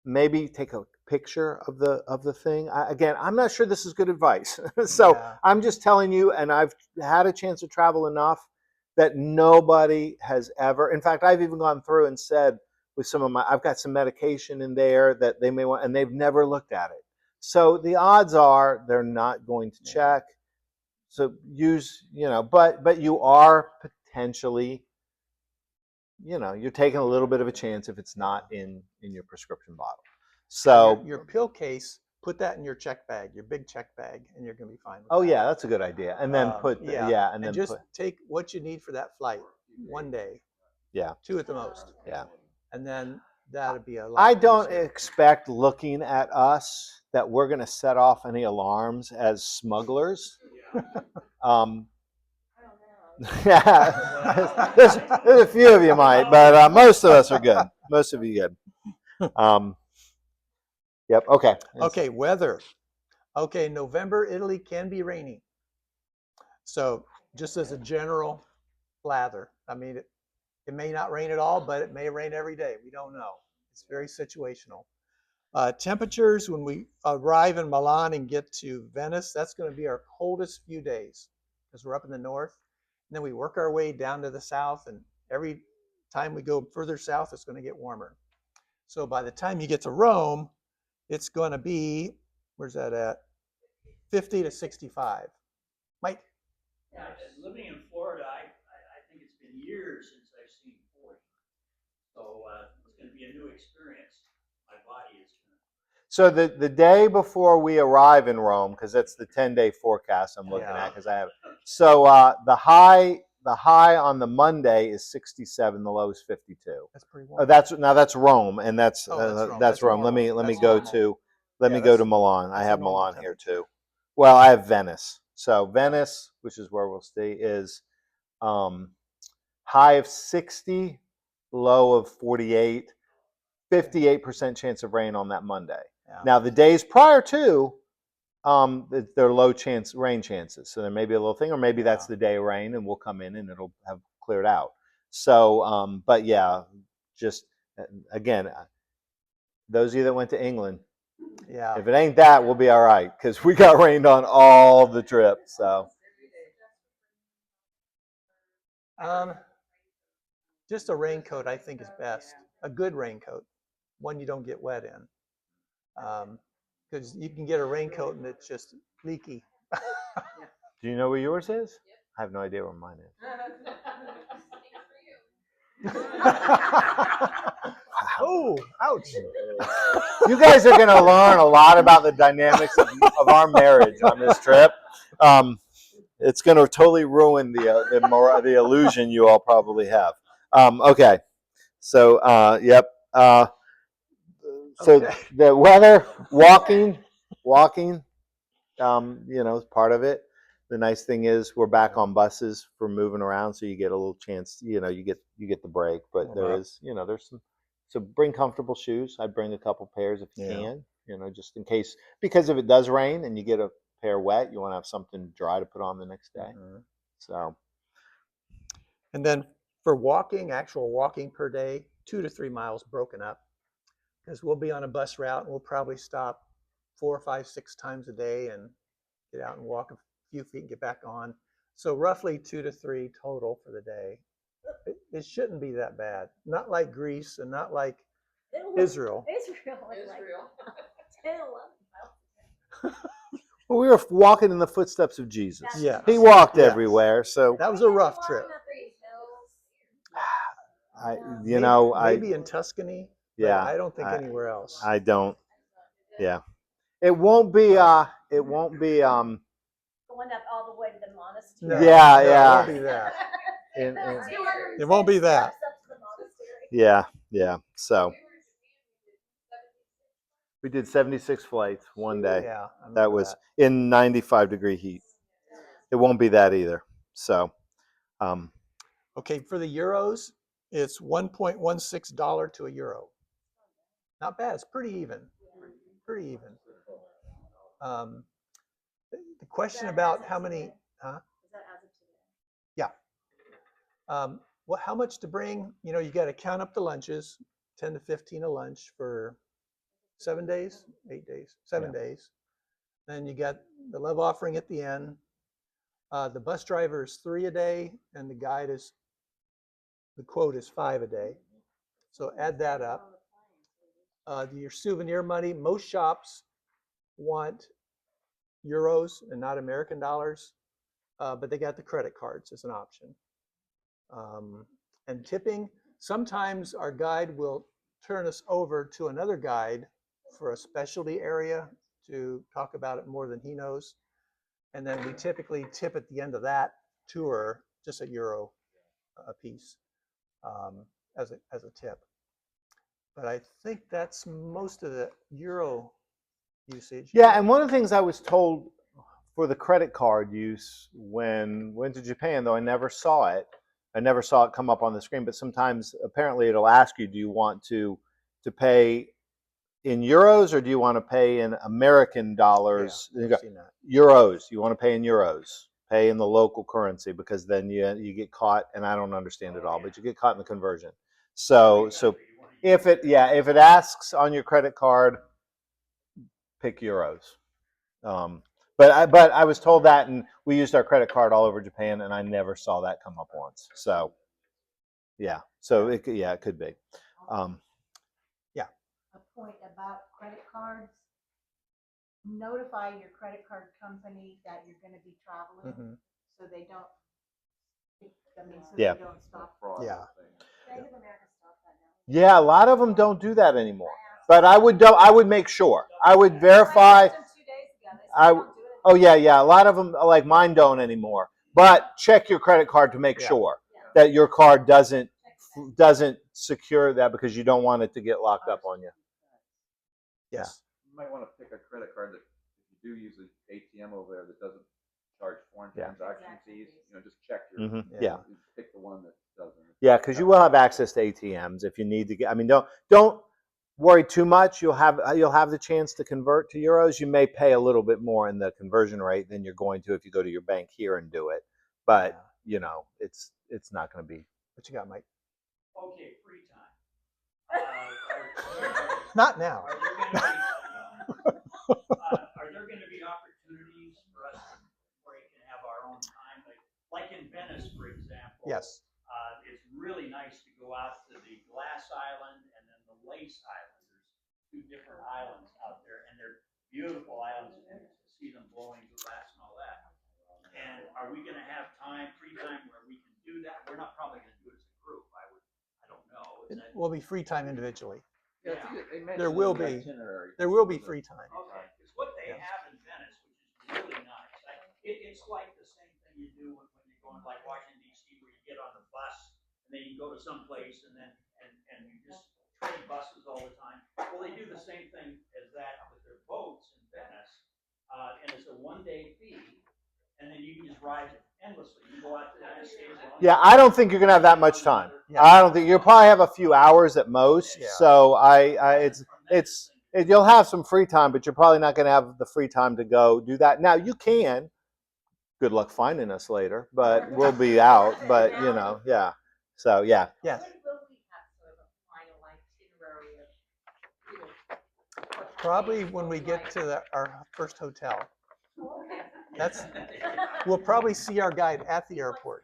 maybe take a picture of the thing. Again, I'm not sure this is good advice. So Yeah. I'm just telling you, and I've had a chance to travel enough that nobody has ever. In fact, I've even gone through and said with I've got some medication in there that they may want, and they've never looked at it. So the odds are they're not going to check. So use, but you are potentially, you're taking a little bit of a chance if it's not in your prescription bottle. So, Your pill case, put that in your check bag, your big check bag, and you're going to be fine. With oh that. yeah, that's a good idea. And then and then just take what you need for that flight, one day. Yeah. 2 at the most. Yeah. And then that'd be a lot. I don't easier. expect looking at us that we're going to set off any alarms as smugglers. Yeah, there's a few of you might, but most of us are good. Most of you good. Yep. Okay. Okay, weather. Okay, November, Italy can be rainy. So just as a general lather, I mean, it may not rain at all, but it may rain every day. We don't know. It's very situational. Temperatures, when we arrive in Milan and get to Venice, that's going to be our coldest few days because we're up in the north. And then we work our way down to the south, and every time we go further south, it's going to get warmer. So by the time you get to Rome, it's going to be, where's that at? 50 to 65. Mike? Yeah, living in Florida, I think it's been years since I've seen 40. So it's going to be a new experience. My body is going to. So the day before we arrive in Rome, because that's the 10-day forecast I'm looking at, because I have. So the high on the Monday is 67. The low is 52. That's pretty warm. That's Rome, and that's Rome. that's Rome. Let me That's go normal. to let Yeah, me go to that's- Milan. I that's have a normal Milan here temperature. too. Well, I have Venice. So Venice, which is where we'll stay, is high of 60, low of 48, 58% chance of rain on that Monday. Yeah. Now the days prior to, they're low rain chances. So there may be a little thing, or maybe that's the day of rain, and we'll come in and it'll have cleared out. So, but yeah, just again, those of you that went to England, Yeah. if it ain't that, we'll be all right because we got rained on all the trip. So, Just a raincoat, I think, is best. A good raincoat, one you don't get wet in. Because you can get a raincoat and it's just leaky. do you know where yours is? I have no idea where mine is. Oh, ouch. You guys are going to learn a lot about the dynamics of our marriage on this trip. It's going to totally ruin the illusion you all probably have. Okay, so yep. So Okay. the weather, walking, is part of it. The nice thing is we're back on buses for moving around, so you get a little chance. You get the break, but there is, there's some. So bring comfortable shoes. I'd bring a couple pairs if you Yeah. can, just in case, because if it does rain and you get a pair wet, you want to have something dry to put on the next day. Mhm. So And then for walking, actual walking per day, 2 to 3 miles broken up, because we'll be on a bus route and we'll probably stop 4, 5, 6 times a day and get out and walk a few feet and get back on. So roughly 2 to 3 total for the day. It shouldn't be that bad. Not like Greece and not like Israel. Israel, like 10, 11 miles. well, we were walking in the footsteps of Jesus. Yeah. He walked Yes. everywhere. So That was a rough trip. Maybe in Tuscany. But yeah, I don't think anywhere else. I don't. Yeah, it won't be. Going up all the way to the No, monastery. Yeah, no, yeah. It won't be that. It won't be that. Yeah. So we did 76 flights one day. Yeah. I That remember was in 95-degree heat. It won't be that either. So, Okay, for the euros, it's $1.16 to a euro. Not bad. It's pretty even. Pretty even. The question about how many, Is that as of today? yeah. How much to bring? You got to count up the lunches, 10 to 15 a lunch for 7 days, 8 days, 7 days. Then you got the love offering at the end. The bus driver is 3 a day, and the quote is 5 a day. So add that up. Your souvenir money, most shops want euros and not American dollars, but they got the credit cards as an option. And tipping, sometimes our guide will turn us over to another guide for a specialty area to talk about it more than he knows. And then we typically tip at the end of that tour just €1 a piece as a tip. But I think that's most of the euro usage. yeah. And one of the things I was told for the credit card use when went to Japan, though I never saw it. I never saw it come up on the screen, but sometimes apparently it'll ask you, do you want to pay in euros or do you want to pay in American dollars? Yeah, You go, I've seen that. euros. You want to pay in euros. Pay in the local currency because then you get caught, and I don't understand it all, but you get caught in the conversion. So if it asks on your credit card, pick euros. But I was told that, and we used our credit card all over Japan, and I never saw that come up once. So yeah, it could be. A point about credit cards. Notify your credit card company that you're going to be traveling, Mhm. so they don't. Yeah. They don't stop. Yeah. Bank of America stopped that now. Yeah, a lot of them don't do that anymore. But I would make sure. I would verify. I asked them 2 days ago. They said I- they don't do it Oh yeah. A lot of them, like mine, don't anymore. But check your credit card to make Yeah. sure that your card doesn't secure that, because you don't want it to get locked up on you. Yes. You might want to pick a credit card that, if you do use an ATM over there that doesn't charge foreign Yeah. transaction fees, just check your. Yeah. Pick the one that doesn't. Yeah, because you will have access to ATMs if you need to get. I mean, don't worry too much. You'll have the chance to convert to euros. You may pay a little bit more in the conversion rate than you're going to if you go to your bank here and do it. But it's not going to be. What you got, Mike? Okay, free time. Not now. Are there gonna be opportunities for us where we can have our own time, like in Venice, for example? Yes. It's really nice to go out to the Glass Island and then the Lace Island. There's 2 different islands out there, and they're beautiful islands, and to see them blowing glass and all that. And are we gonna have free time where we can do that? We're not probably gonna do it as a group. I don't know. Is that- Will be free time individually. Yeah, I think they mentioned There will in the be. itinerary. There will be free time. Okay, because what they have in Venice, which is really nice, It's like the same thing you do when you're going like Washington DC, where you get on the bus and then you go to some place and then, and you just trade buses all the time. Well, they do the same thing as that with their boats in Venice, and it's a 1-day fee, and then you can just ride endlessly. You go out to the stay as long as Yeah, you I don't want. think you're gonna have that much time. Yeah. I don't think you'll probably have a few hours at most. Yeah. So you'll have some free time, but you're probably not going to have the free time to go do that. Now you can. Good luck finding us later, but we'll be out. But yeah. So yeah, Yes. When will we have sort of a final itinerary of, you know, what the Probably days when we look get like? to our first hotel. Okay. That's we'll probably see our guide at the airport.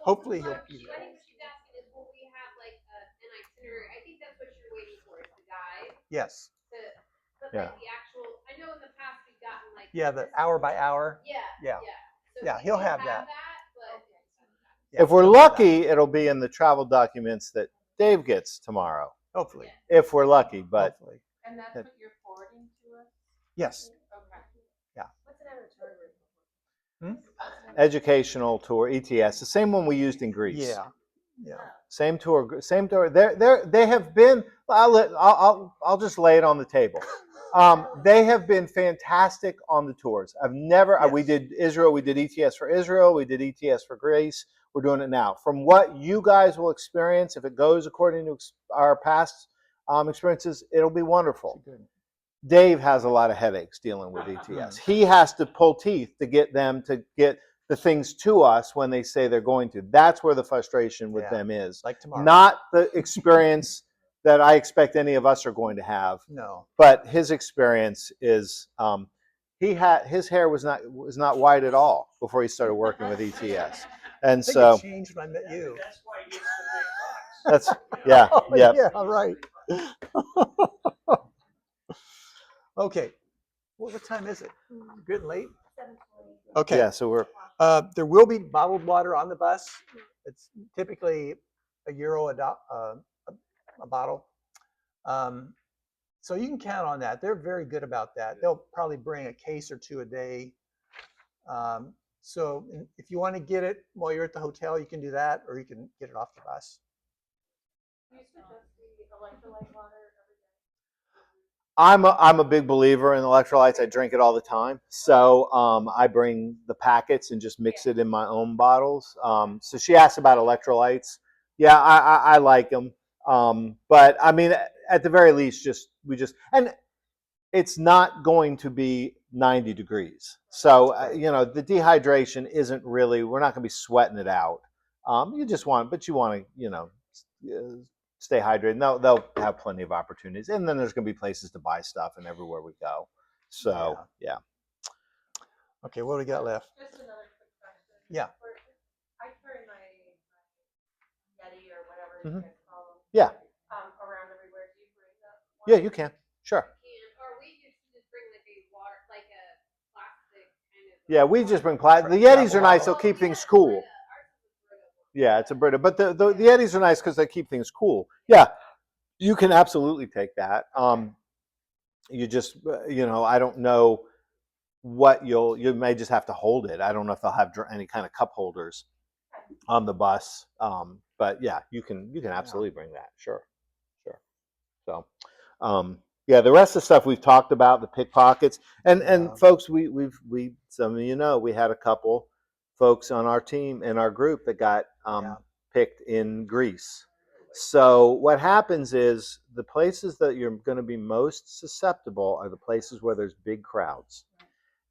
Hopefully he'll be I there. think what she's asking is, will we have like an itinerary? I think that's what you're waiting for, is the guide. Yes. But Yeah. like the actual, I know in the past we've gotten like. Yeah, the hour by hour. Yeah. Yeah. So Yeah, we he'll can have that. but Yeah, if we're he'll have that. lucky, it'll be in the travel documents that Dave gets tomorrow. Hopefully. If we're lucky, but Hopefully. And that's That- what you're forwarding to us? Yes. Okay. What's an itinerary? educational tour ETS, the same one we used in Greece. Yeah. Yeah. Same tour, same tour. They have been. I'll just lay it on the table. They have been fantastic on the tours. I've never. We Yes. did Israel. We did ETS for Israel. We did ETS for Greece. We're doing it now. From what you guys will experience, if it goes according to our past experiences, it'll be wonderful. Good. Dave has a lot of headaches dealing with ETS. He has to pull teeth to get them to get the things to us when they say they're going to. That's where the frustration with Yeah. them is. Like tomorrow. Not the experience that I expect any of us are going to have, No. but his experience is his hair was not white at all before he started working with ETS. And I think so it changed when I met you. That's why he gets the big bucks. that's yeah, Oh, yeah. yeah, right. Okay. What time is it? Good and late? 7:20. Okay. Yeah, so we're There will be bottled water on the bus. It's typically €1 a bottle. So you can count on that. They're very good about that. They'll probably bring a case or two a day. So if you want to get it while you're at the hotel, you can do that, or you can get it off the bus. Do you suggest the electrolyte water every day? I'm a big believer in electrolytes. I drink it all the time. So I bring the packets and just mix it in my own bottles. So she asked about electrolytes. Yeah, I like them. But I mean, at the very least, and it's not going to be 90 degrees. So the dehydration isn't really. We're not going to be sweating it out. You want to stay hydrated. And they'll have plenty of opportunities. And then there's going to be places to buy stuff and everywhere we go. So, yeah. Okay, what do we got left? Just another quick question. Yeah. I carry my Yeti or whatever Mhm. you guys call them. Yeah. Around everywhere. Do you bring that? Yeah, you can. Sure. Or we used to just bring like a water, like a plastic kind of. Yeah, we just bring plastic. The Yetis are nice. They'll keep things cool. Yeah, it's a Brita. But the Yetis are nice because they keep things cool. Yeah, you can absolutely take that. You just, I don't know what you may just have to hold it. I don't know if they'll have any kind of cup holders on the bus. But yeah, you can absolutely bring that. Sure. So, yeah, the rest of the stuff we've talked about, the pickpockets, and folks, we some of we had a couple folks on our team in our group that got picked in Greece. So what happens is the places that you're going to be most susceptible are the places where there's big crowds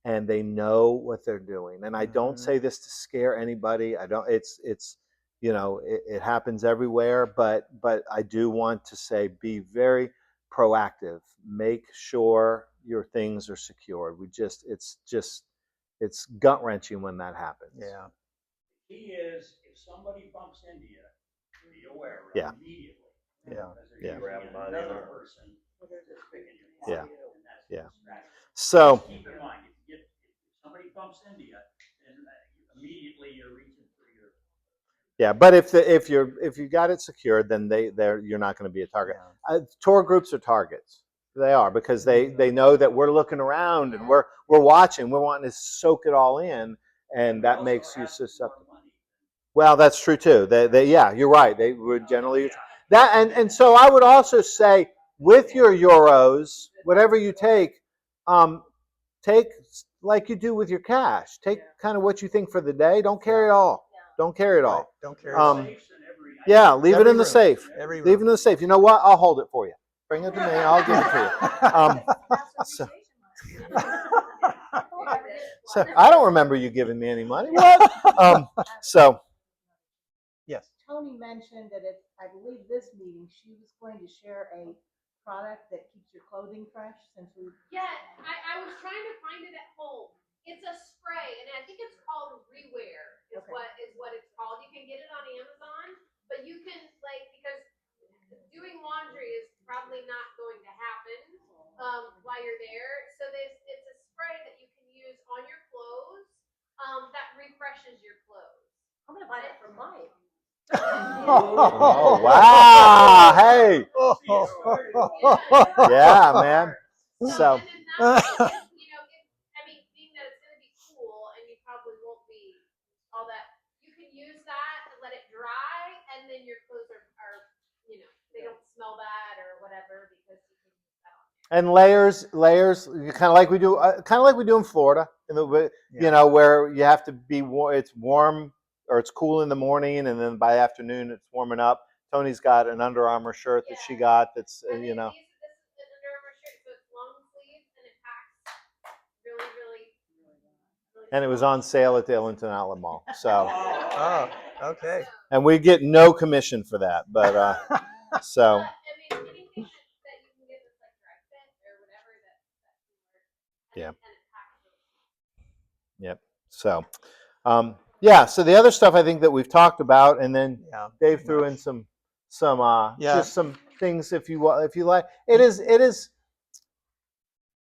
and they know what they're doing. And I don't say this to scare anybody. I don't, it happens everywhere, but I do want to say, be very proactive. Make sure your things are secured. It's gut wrenching when that happens. Yeah. The key is if somebody bumps into you, be aware Yeah. immediately. Yeah. Because Yeah. there's usually another person that's picking your Yeah. pocket, and that's Yeah. the distraction. So Just keep in mind, if somebody bumps into you, then immediately you're reaching for your. yeah, but if you got it secured, then you're not going to be a target. Yeah. Tour groups are targets. They are, because they know that we're looking around and we're watching. We're wanting to soak it all in, and that makes you susceptible. Well, that's true too. Yeah, you're right. They would generally that, and so I would also say with your euros, whatever you take like you do with your cash. Take kind of what you think for the day. Don't carry it all. Don't carry it Right. all. Don't carry it all. Yeah, leave it Every in the room. safe. Every Leave it room. in the safe. You know what? I'll hold it for you. Bring it to me. I'll give it to you. So, so I don't remember you giving me any money. What? So Yes. Tony mentioned that I believe this meeting, she was going to share a product that keeps your clothing fresh since we. Yeah, I was trying to find it at home. It's a spray, and I think it's called Rewear is Okay. what it's called. You can get it on Amazon, but you can because doing laundry is probably not going to happen while you're there. So it's a spray that you can use on your clothes that refreshes your clothes. I'm gonna buy that for Mike. oh wow, hey, yeah, man. So And then that way, being that it's gonna be cool and you probably won't be all that, you can use that and let it dry, and then your clothes are they don't smell bad or whatever because you can use that on. and layers, kind of like we do in Florida, where you have to be it's warm or it's cool in the morning, and then by afternoon it's warming up. Tony's got an Under Armour shirt that she got. That's And this is an Under Armour shirt, so it's long sleeve and it packs really, really, really and it was strong. on sale at the Ellington Outlet Mall. So, Oh, okay. and we get no commission for that, but so But, anything that you can get that's like dry fit or whatever that Yeah. and it packs really. Yep. So, yeah. So the other stuff I think that we've talked about, and then Yeah. Dave threw in some Yeah. just some things if you like. It is.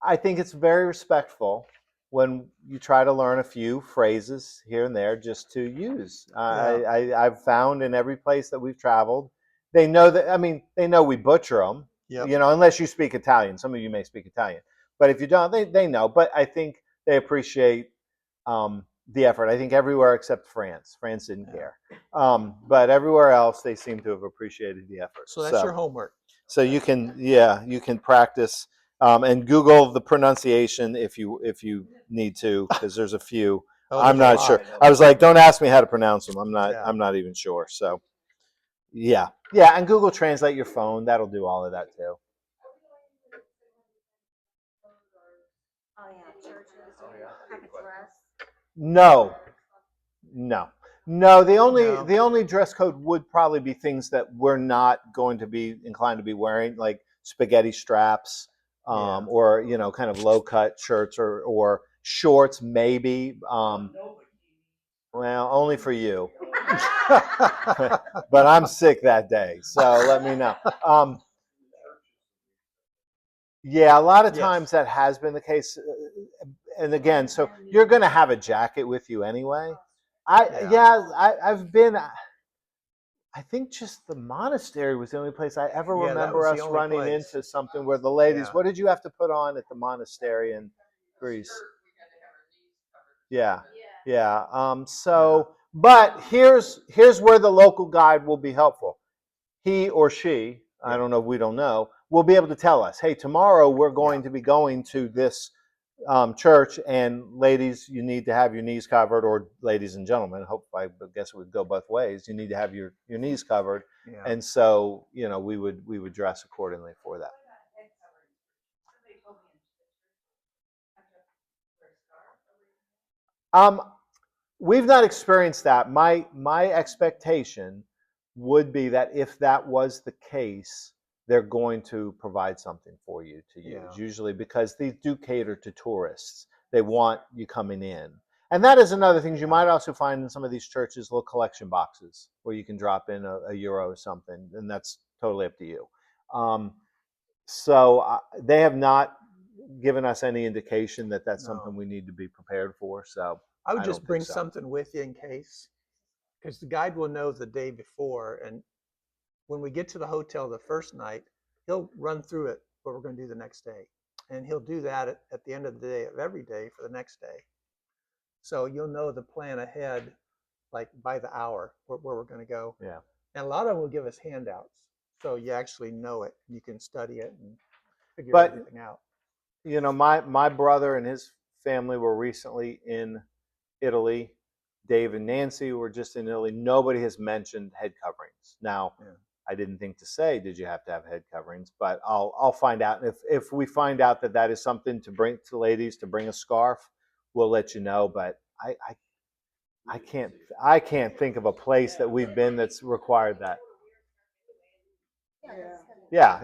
I think it's very respectful when you try to learn a few phrases here and there just to use. I've found in every place that we've traveled, they know that. I mean, they know we butcher them. Yep. Unless you speak Italian. Some of you may speak Italian, but if you don't, they know. But I think they appreciate the effort. I think everywhere except France. France didn't care, but everywhere else they seem to have appreciated the effort. So that's your homework. So you can practice and Google the pronunciation if you need to, because there's a few. Oh, I'm there's a not sure. lot. I was like, don't ask me how to pronounce them. Yeah. I'm not even sure. So yeah, and Google Translate your phone. That'll do all of that too. Oh, yeah, churches, have a dress. No. The No. only dress code would probably be things that we're not going to be inclined to be wearing, like spaghetti straps, Yeah. or kind of low cut shirts or shorts, maybe. Well, only for you. But I'm sick that day, so let me know. Yeah, a lot of Yes. times that has been the case, and again, so you're going to have a jacket with you anyway. I've been. I think just the monastery was the only place I ever Yeah, that remember was the us only running place. into something where the ladies. Yeah. What did you have to put on at the monastery in Greece? Yeah. So, but here's where the local guide will be helpful. He or she, I don't know, we don't know, will be able to tell us, hey, tomorrow we're going to be going to this church, and ladies, you need to have your knees covered, or ladies and gentlemen, I guess it would go both ways. You need to have your knees covered, Yeah. and so we would dress accordingly for that. We've not experienced that. My expectation would be that if that was the case, they're going to provide something for you to use, usually because they do cater to tourists. They want you coming in. And that is another thing you might also find in some of these churches, little collection boxes where you can drop in a euro or something, and that's totally up to you. So they have not given us any indication that that's something we need to be prepared for. So I would I just don't bring think so. something with you in case, because the guide will know the day before, and when we get to the hotel the first night, he'll run through it what we're going to do the next day. And he'll do that at the end of the day of every day for the next day. So you'll know the plan ahead, like by the hour, where we're going to go. Yeah. And a lot of them will give us handouts. So you actually know it. You can study it and figure But- everything out. You know, my brother and his family were recently in Italy. Dave and Nancy were just in Italy. Nobody has mentioned head coverings. Now, Yeah. I didn't think to say, did you have to have head coverings? But I'll find out. If we find out that is something to bring to ladies, to bring a scarf, we'll let you know. But I can't think of a place that we've been that's required that. Yeah,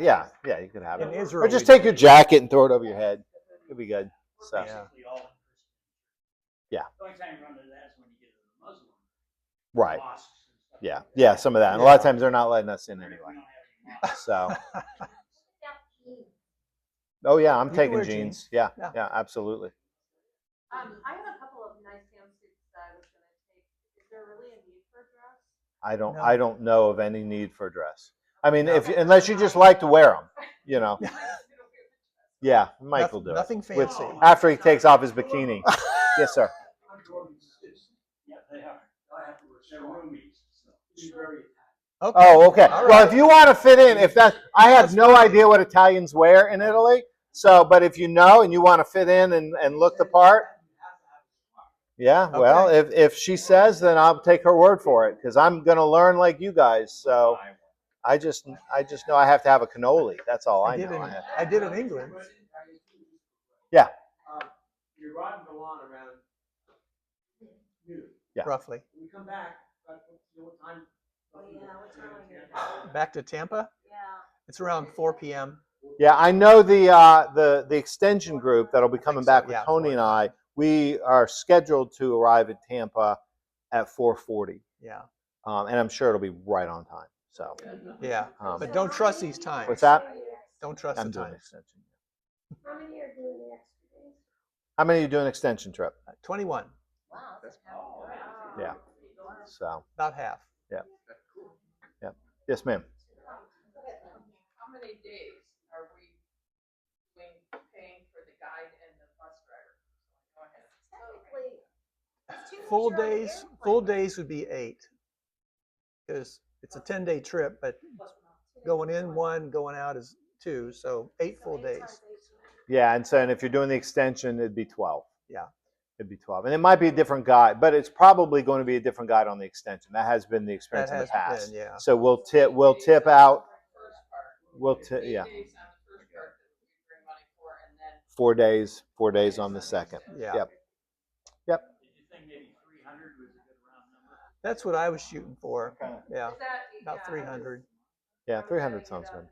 you can have In it. Israel, Or just we take your jacket and throw it over your head. It'll be good. So Yeah. Basically all in person. Yeah. The only time you run into that is when you get to the Muslim right. mosques and stuff. Yeah. like that. Yeah, some of that. And a lot of Yeah. times they're not letting us in We anyway. don't have any mosques. So oh yeah, I'm You can taking wear jeans. jeans. Yeah, Yeah. yeah, absolutely. I have a couple of nice jumpsuits that I was gonna take. Is there really a need for a dress? No. I don't know of any need for a dress. I mean, No. unless you just like to wear them, you know. Yeah, Mike will do Nothing it. fancy. After he takes off his bikini. Yes, sir. Yeah, they are. I have to wear they're roomies. So it's very Okay. Oh, okay. All Well, right. if you want to fit in, I have That's no fine. idea what Italians wear in Italy. So, but if you know and you want to fit in and look the part, yeah. Well, Okay. if she says, then I'll take her word for it because I'm gonna learn like you guys. So, I just know I have to have a cannoli. That's all I know. I did in England. Yeah. You arrive in Milan around noon. Yeah. Roughly. When you come back, what time? Back to Tampa? Yeah. It's around 4 p.m. Yeah, I know the extension group that'll be coming so, back with yeah, Tony and 4. I. We are scheduled to arrive at Tampa at 4:40, Yeah. and I'm sure it'll be right on time. So, Yeah. Um, But don't trust these times. what's that? Don't trust I'm the doing times. extension. How many are doing the extra days? How many are you doing extension trip? 21. Wow. Yeah. So, About half. yes, ma'am. How many days are we paying for the guide and the bus driver? Go ahead. Technically, Full days would be 8. Because it's a 10-day trip, but going in 1, going out is 2. So 8 full days. Yeah, and if you're doing the extension, it'd be 12. Yeah. It'd be 12, and it might be a different guide, but it's probably going to be a different guide on the extension. That has been the experience That in the has past. been, yeah. So we'll tip out. We'll tip, yeah. 4 days on the second. Yeah. Yep. Did you think maybe 300 was a good round number? That's what I was shooting for. Yeah. Is that About 300. Yeah, 300 sounds good.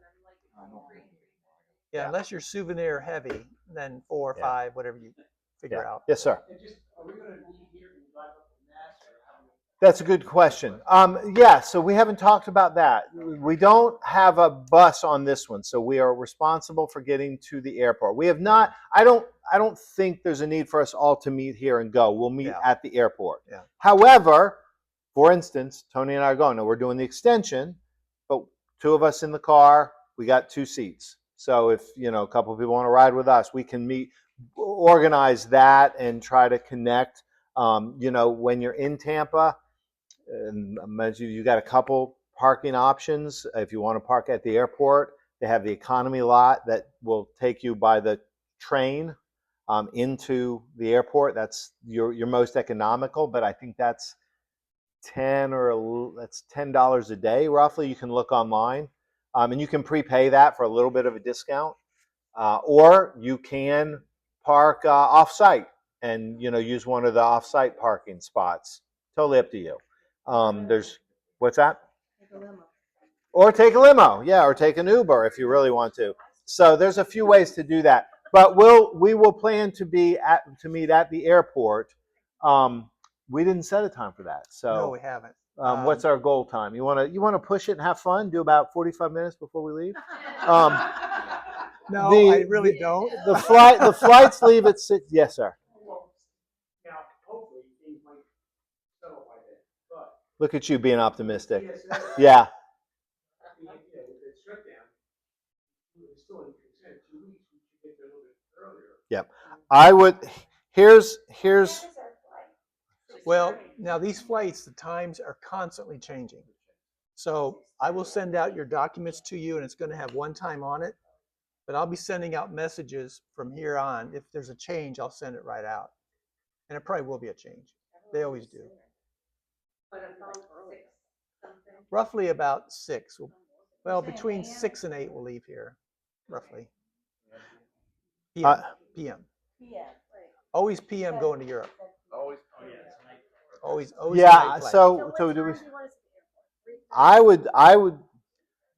Yeah. Unless you're souvenir heavy, then 4 or Yeah. 5, whatever you figure Yeah. out. Yes, sir. And just, are we gonna meet here and drive up to Mass or how? That's a good question. Yeah, so we haven't talked about that. We don't have a bus on this one, so we are responsible for getting to the airport. We have not. I don't think there's a need for us all to meet here and go. We'll meet Yeah. at the airport. Yeah. However, for instance, Tony and I are going. Now we're doing the extension, but 2 of us in the car. We got 2 seats. So if a couple of people want to ride with us, we can meet, organize that, and try to connect. When you're in Tampa. And you got a couple parking options. If you want to park at the airport, they have the economy lot that will take you by the train into the airport. That's your most economical, but I think that's $10 a day roughly. You can look online, and you can prepay that for a little bit of a discount, or you can park off-site and use one of the off-site parking spots. Totally up to you. There's what's that? Or take a limo, yeah, or take an Uber if you really want to. So there's a few ways to do that. But we will plan to meet at the airport. We didn't set a time for that. So No, we haven't. what's our goal time? You want to push it and have fun? Do about 45 minutes before we leave. No, the- I really don't. The flights leave at 6. Yes, sir. Now, hopefully, things might settle by then, but. Look at you being optimistic. TSA, Yeah. with the shutdown, it's still in consent. I would. Here's. Well, now these flights, the times are constantly changing. So I will send out your documents to you and it's going to have one time on it, but I'll be sending out messages from here on. If there's a change, I'll send it right out. And it probably will be a change. They always do. Roughly about 6. Well, between 6 and 8 we'll leave here, roughly. PM. Always PM going to Europe. Always. Always Yeah. night flight. So do we? I would.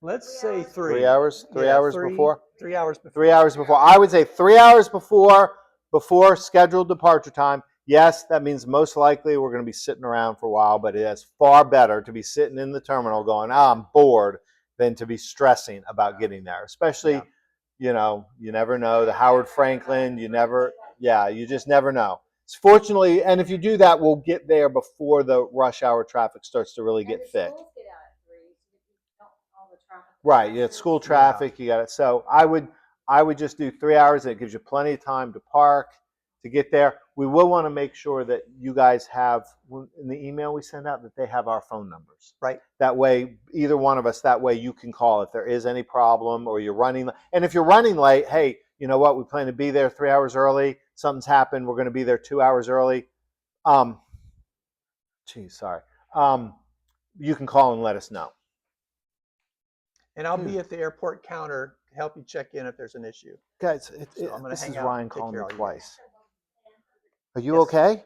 Let's say 3. 3 hours. 3 Yeah, hours 3 before. 3 hours before. 3 hours before. I would say 3 hours before scheduled departure time. Yes, that means most likely we're going to be sitting around for a while, but it is far better to be sitting in the terminal going, I'm bored, than to be stressing about getting there. Especially, you never know. The Howard Franklin, you just never know. Fortunately, and if you do that, we'll get there before the rush hour traffic starts to really get thick. Right, yeah, school traffic, you got it. So I would just do 3 hours. It gives you plenty of time to park, to get there. We will want to make sure that you guys have, in the email we send out, that they have our phone numbers. Right. That way, either one of us, that way you can call if there is any problem or you're running. And if you're running late, hey, you know what? We plan to be there 3 hours early. Something's happened. We're going to be there 2 hours early. You can call and let us know. And I'll be at the airport counter to help you check in if there's an issue. Guys, I'm gonna this hang is out Ryan and take calling care me of all you twice. Are you Yes. okay? Are there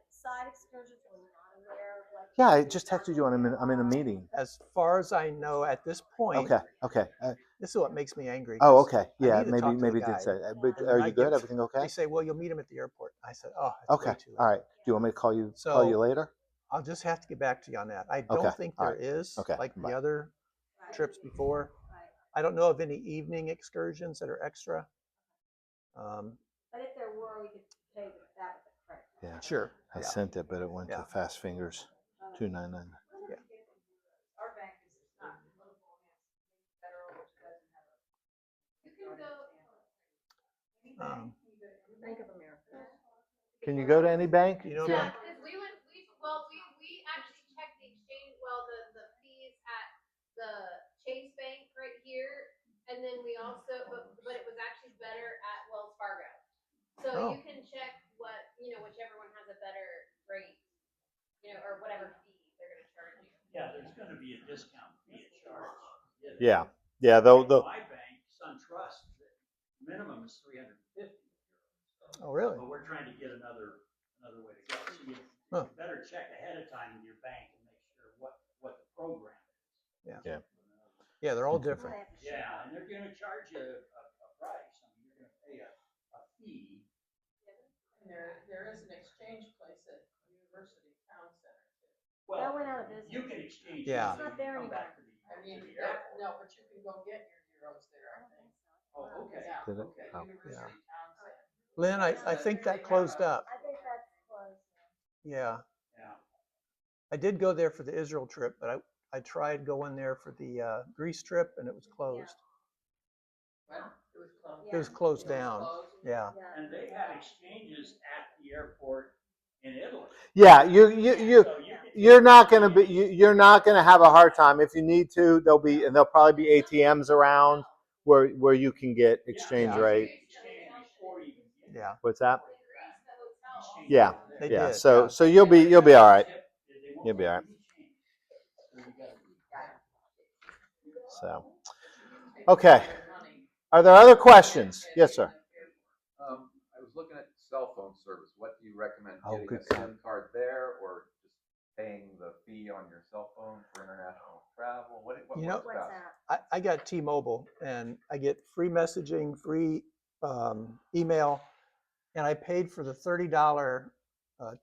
side excursions we're not aware of? Like Yeah, I just texted you and I'm in a meeting. As far as I know at this point, Okay. this is what makes me angry. Oh, 'cause okay. I Yeah, need to talk to maybe the did guy. say that. But And are I you good? get- Everything okay? They say, well, you'll meet him at the airport. I said, oh, that's Okay. way too late. All right. Do you want me to call you So- later? I'll just have to get back to you on that. I don't Okay, think all there right. is, Okay, like bye. the other trips before. I don't know of any evening excursions that are extra. But if there were, we could pay that with the credit card. Yeah. Sure. I Yeah. sent it, but it went Yeah. to Fast Fingers 299. Our bank is not local, it's federal, which doesn't have a. You can go. Bank of America. Can you go to any bank? You know, Yeah, Bank? because we actually checked the exchange, the fees at the Chase Bank right here. And then we also, but it was actually better at Wells Fargo. So Oh. you can check whichever one has a better rate, or whatever fee they're gonna charge you. Yeah, there's gonna be a discount fee at charge. Yeah. Yeah, they'll My bank, SunTrust, the minimum is 350 euros. Oh, really? But we're trying to get another way to go. So you Huh. better check ahead of time with your bank and make sure what the program is. Yeah. Yeah, they're all different. Yeah, and they're gonna charge you a price. I mean, you're gonna pay a fee. And there is an exchange place at University Town Center too. That Well, went out of business. you can exchange. Yeah. It's not there come back to the I mean, to the airport. no, but you can go get your euros there, I think. Oh, okay. Yeah, Did it? okay, Oh, University yeah. Town Center. Lynn, I think that closed up. I think that's close. Yeah. Yeah. I did go there for the Israel trip, but I tried going there for the Greece trip and it was closed. Well, it was closed. It was closed It was down. closed. Yeah. And they have exchanges at the airport in Italy. Yeah, So you can you're not going to have a hard time. If you need to, there'll probably be ATMs around where you can get exchange Yeah. rate. exchange before you can get Yeah. What's that? exchange Yeah. over there. They Yeah. did. So yeah. so you'll be all right. They won't You'll be all right. give you change. So you gotta be- So okay. Are there other questions? Yes, sir. I was looking at cell phone service. What do you recommend? Oh, Getting good a SIM card there, or just paying the fee on your cell phone for international travel? What You know- works What's best? that? I got T-Mobile and I get free messaging, free email, and I paid for the $30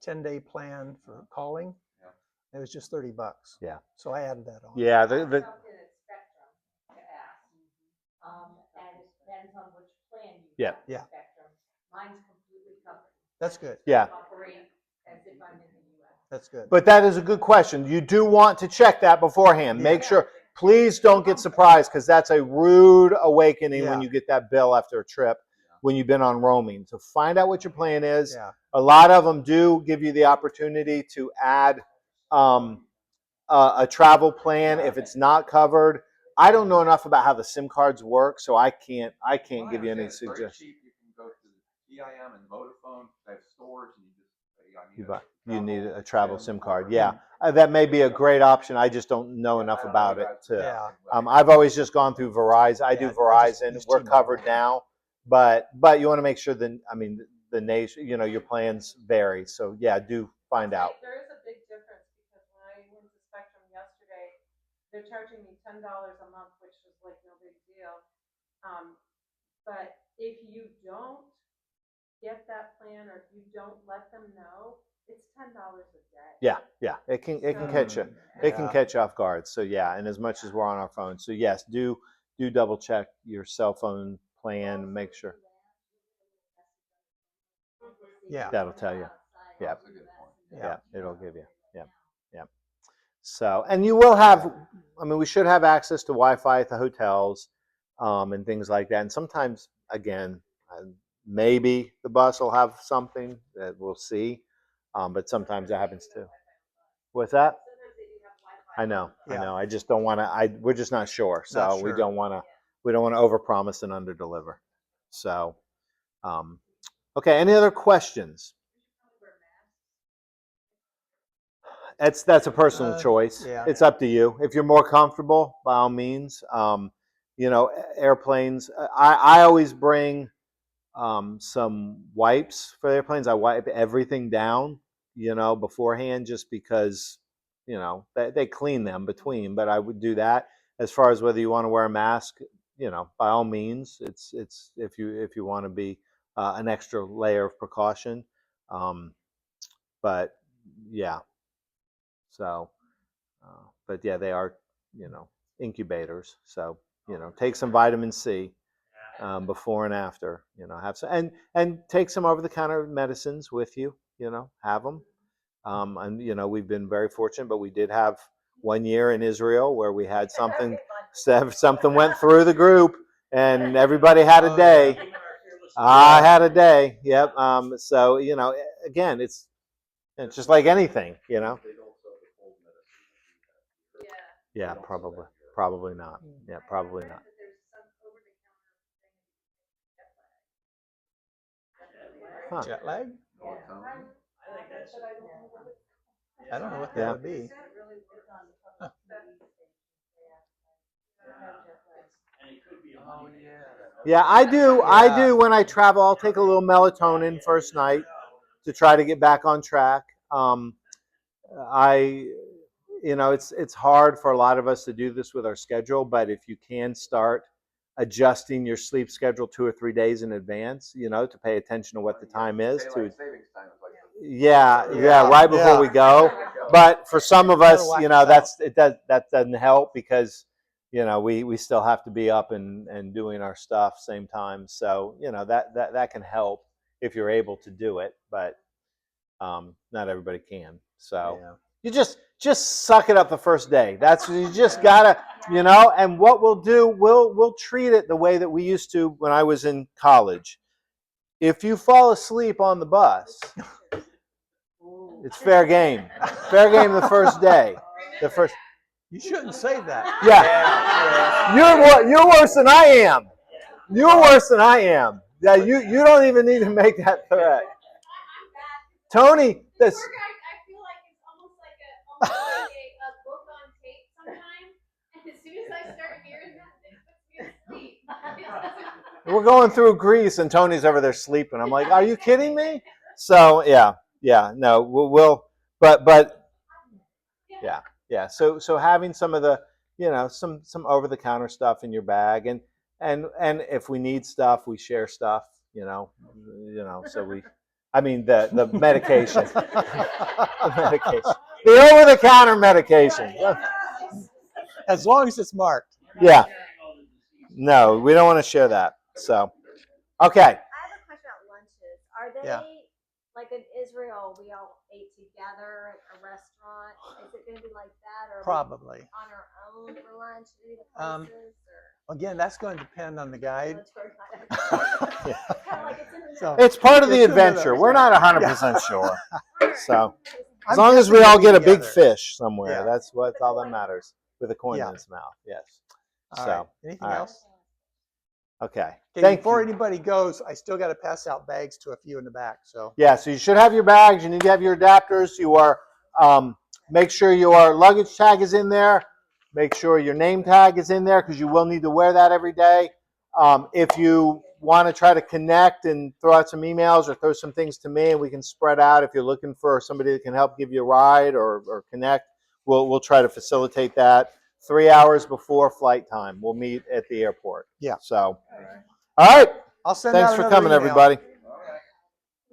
10-day plan for calling. Yeah. It was just $30. Yeah. So I added that on. Yeah, Something at Spectrum to ask. And it depends on which plan you Yeah. have with Yeah. Spectrum. Mine's completely covered. That's good. yeah. Operate as if I'm in the US. That's good. But that is a good question. You do want to check that beforehand. Make sure. Please don't get surprised because that's a rude awakening when Yeah. you get that bill after a trip. when you've been on roaming. So find out what your plan is. Yeah. A lot of them do give you the opportunity to add a travel plan if it's not covered. I don't know enough about how the SIM cards work, so I can't give you any It's very suggestions. cheap. You can go to TIM and Vodafone. They have stores, and you just say, I You need buy- a you need a travel SIM card. or- Yeah, that may be a great option. I just don't know enough I don't about know it. that. To, Yeah. I've always just gone through Verizon. I do Yeah, I just Verizon. use We're T-Mobile. covered now, but you want to make sure that the nation, your plans vary. So yeah, do find out. There is a big difference because when I went to Spectrum yesterday, they're charging me $10 a month, which is like no big deal. But if you don't get that plan or if you don't let them know, it's $10 a day. Yeah, it can catch you. It can Yeah. catch you off guard. So yeah, and as much as we're on our phones, so yes, do double check your cell phone plan. Make sure. Yeah. That'll tell you. Yeah. That's a good point. Yeah, it'll give you. Yeah. So, and you will have, we should have access to Wi-Fi at the hotels and things like that. And sometimes, again, maybe the bus will have something that we'll see, but sometimes that happens too. What's that? I know. I just don't want to. We're just not sure, so Not we sure. don't want to. We don't want to overpromise and underdeliver. So, okay. Any other questions? That's a personal choice. Yeah. It's up to you. If you're more comfortable, by all means. Airplanes. I always bring some wipes for airplanes. I wipe everything down, beforehand, just because, they clean them between. But I would do that. As far as whether you want to wear a mask, by all means, it's if you want to be an extra layer of precaution. But yeah. So, but yeah, they are, incubators. So, take some vitamin C before and after. Have some and take some over-the-counter medicines with you. Have them. And we've been very fortunate, but we did have 1 year in Israel where we had something went through the group, and everybody had a day. I had a day. Yep. So again, it's just like anything. Yeah, probably not. Yeah, probably not. Huh. Jet lag? I don't know what that Yeah. would be. Yeah, I do. I Yeah. do when I travel. I'll take a little melatonin first night to try to get back on track. It's hard for a lot of us to do this with our schedule, but if you can start adjusting your sleep schedule 2 or 3 days in advance, to pay attention to what the time is. Right before we go. But for some of us, that doesn't help because we still have to be up and doing our stuff same time. So that can help if you're able to do it, but not everybody can. So you just suck it up the first day. That's you just gotta, and what we'll do, we'll treat it the way that we used to when I was in college. If you fall asleep on the bus, it's fair game. Fair game the first day. You shouldn't say that. Yeah. You're worse than I am. You're worse than I am. Yeah, you don't even need to make that threat. Tony, this. I feel like it's almost like a book on tape sometimes. And as soon as I start hearing that, it puts me to sleep. We're going through Greece and Tony's over there sleeping. I'm like, are you kidding me? So yeah, no, we'll, but yeah. So having some of the, some over the counter stuff in your bag, and if we need stuff, we share stuff. So we. The medication. The medication. The over-the-counter medication. As long as it's marked. Yeah. No, we don't want to share that. So, okay. I have a question about lunches. Are they like in Israel? We all ate together at a restaurant. Is it going to be like that, or Probably. on our own for lunch at any of the places? Again, that's going to depend on the guide. It's kind of like it's in the So It's part of the It's in the adventure. middle, We're yeah. not 100% sure. So as I'm long as we guessing all it'll get be a big together. fish somewhere, Yeah. that's all that matters. With a coin Yeah. in its mouth. Yes. All So right. Anything all right. else? Okay. Okay, Thank before you. anybody goes, I still got to pass out bags to a few in the back. So Yeah, so you should have your bags. You need to have your adapters. You are make sure your luggage tag is in there. Make sure your name tag is in there because you will need to wear that every day. If you want to try to connect and throw out some emails or throw some things to me, and we can spread out. If you're looking for somebody that can help give you a ride or connect, we'll try to facilitate that. 3 hours before flight time, we'll meet at the airport. Yeah. So, all right. I'll send Thanks out for another coming, email. everybody.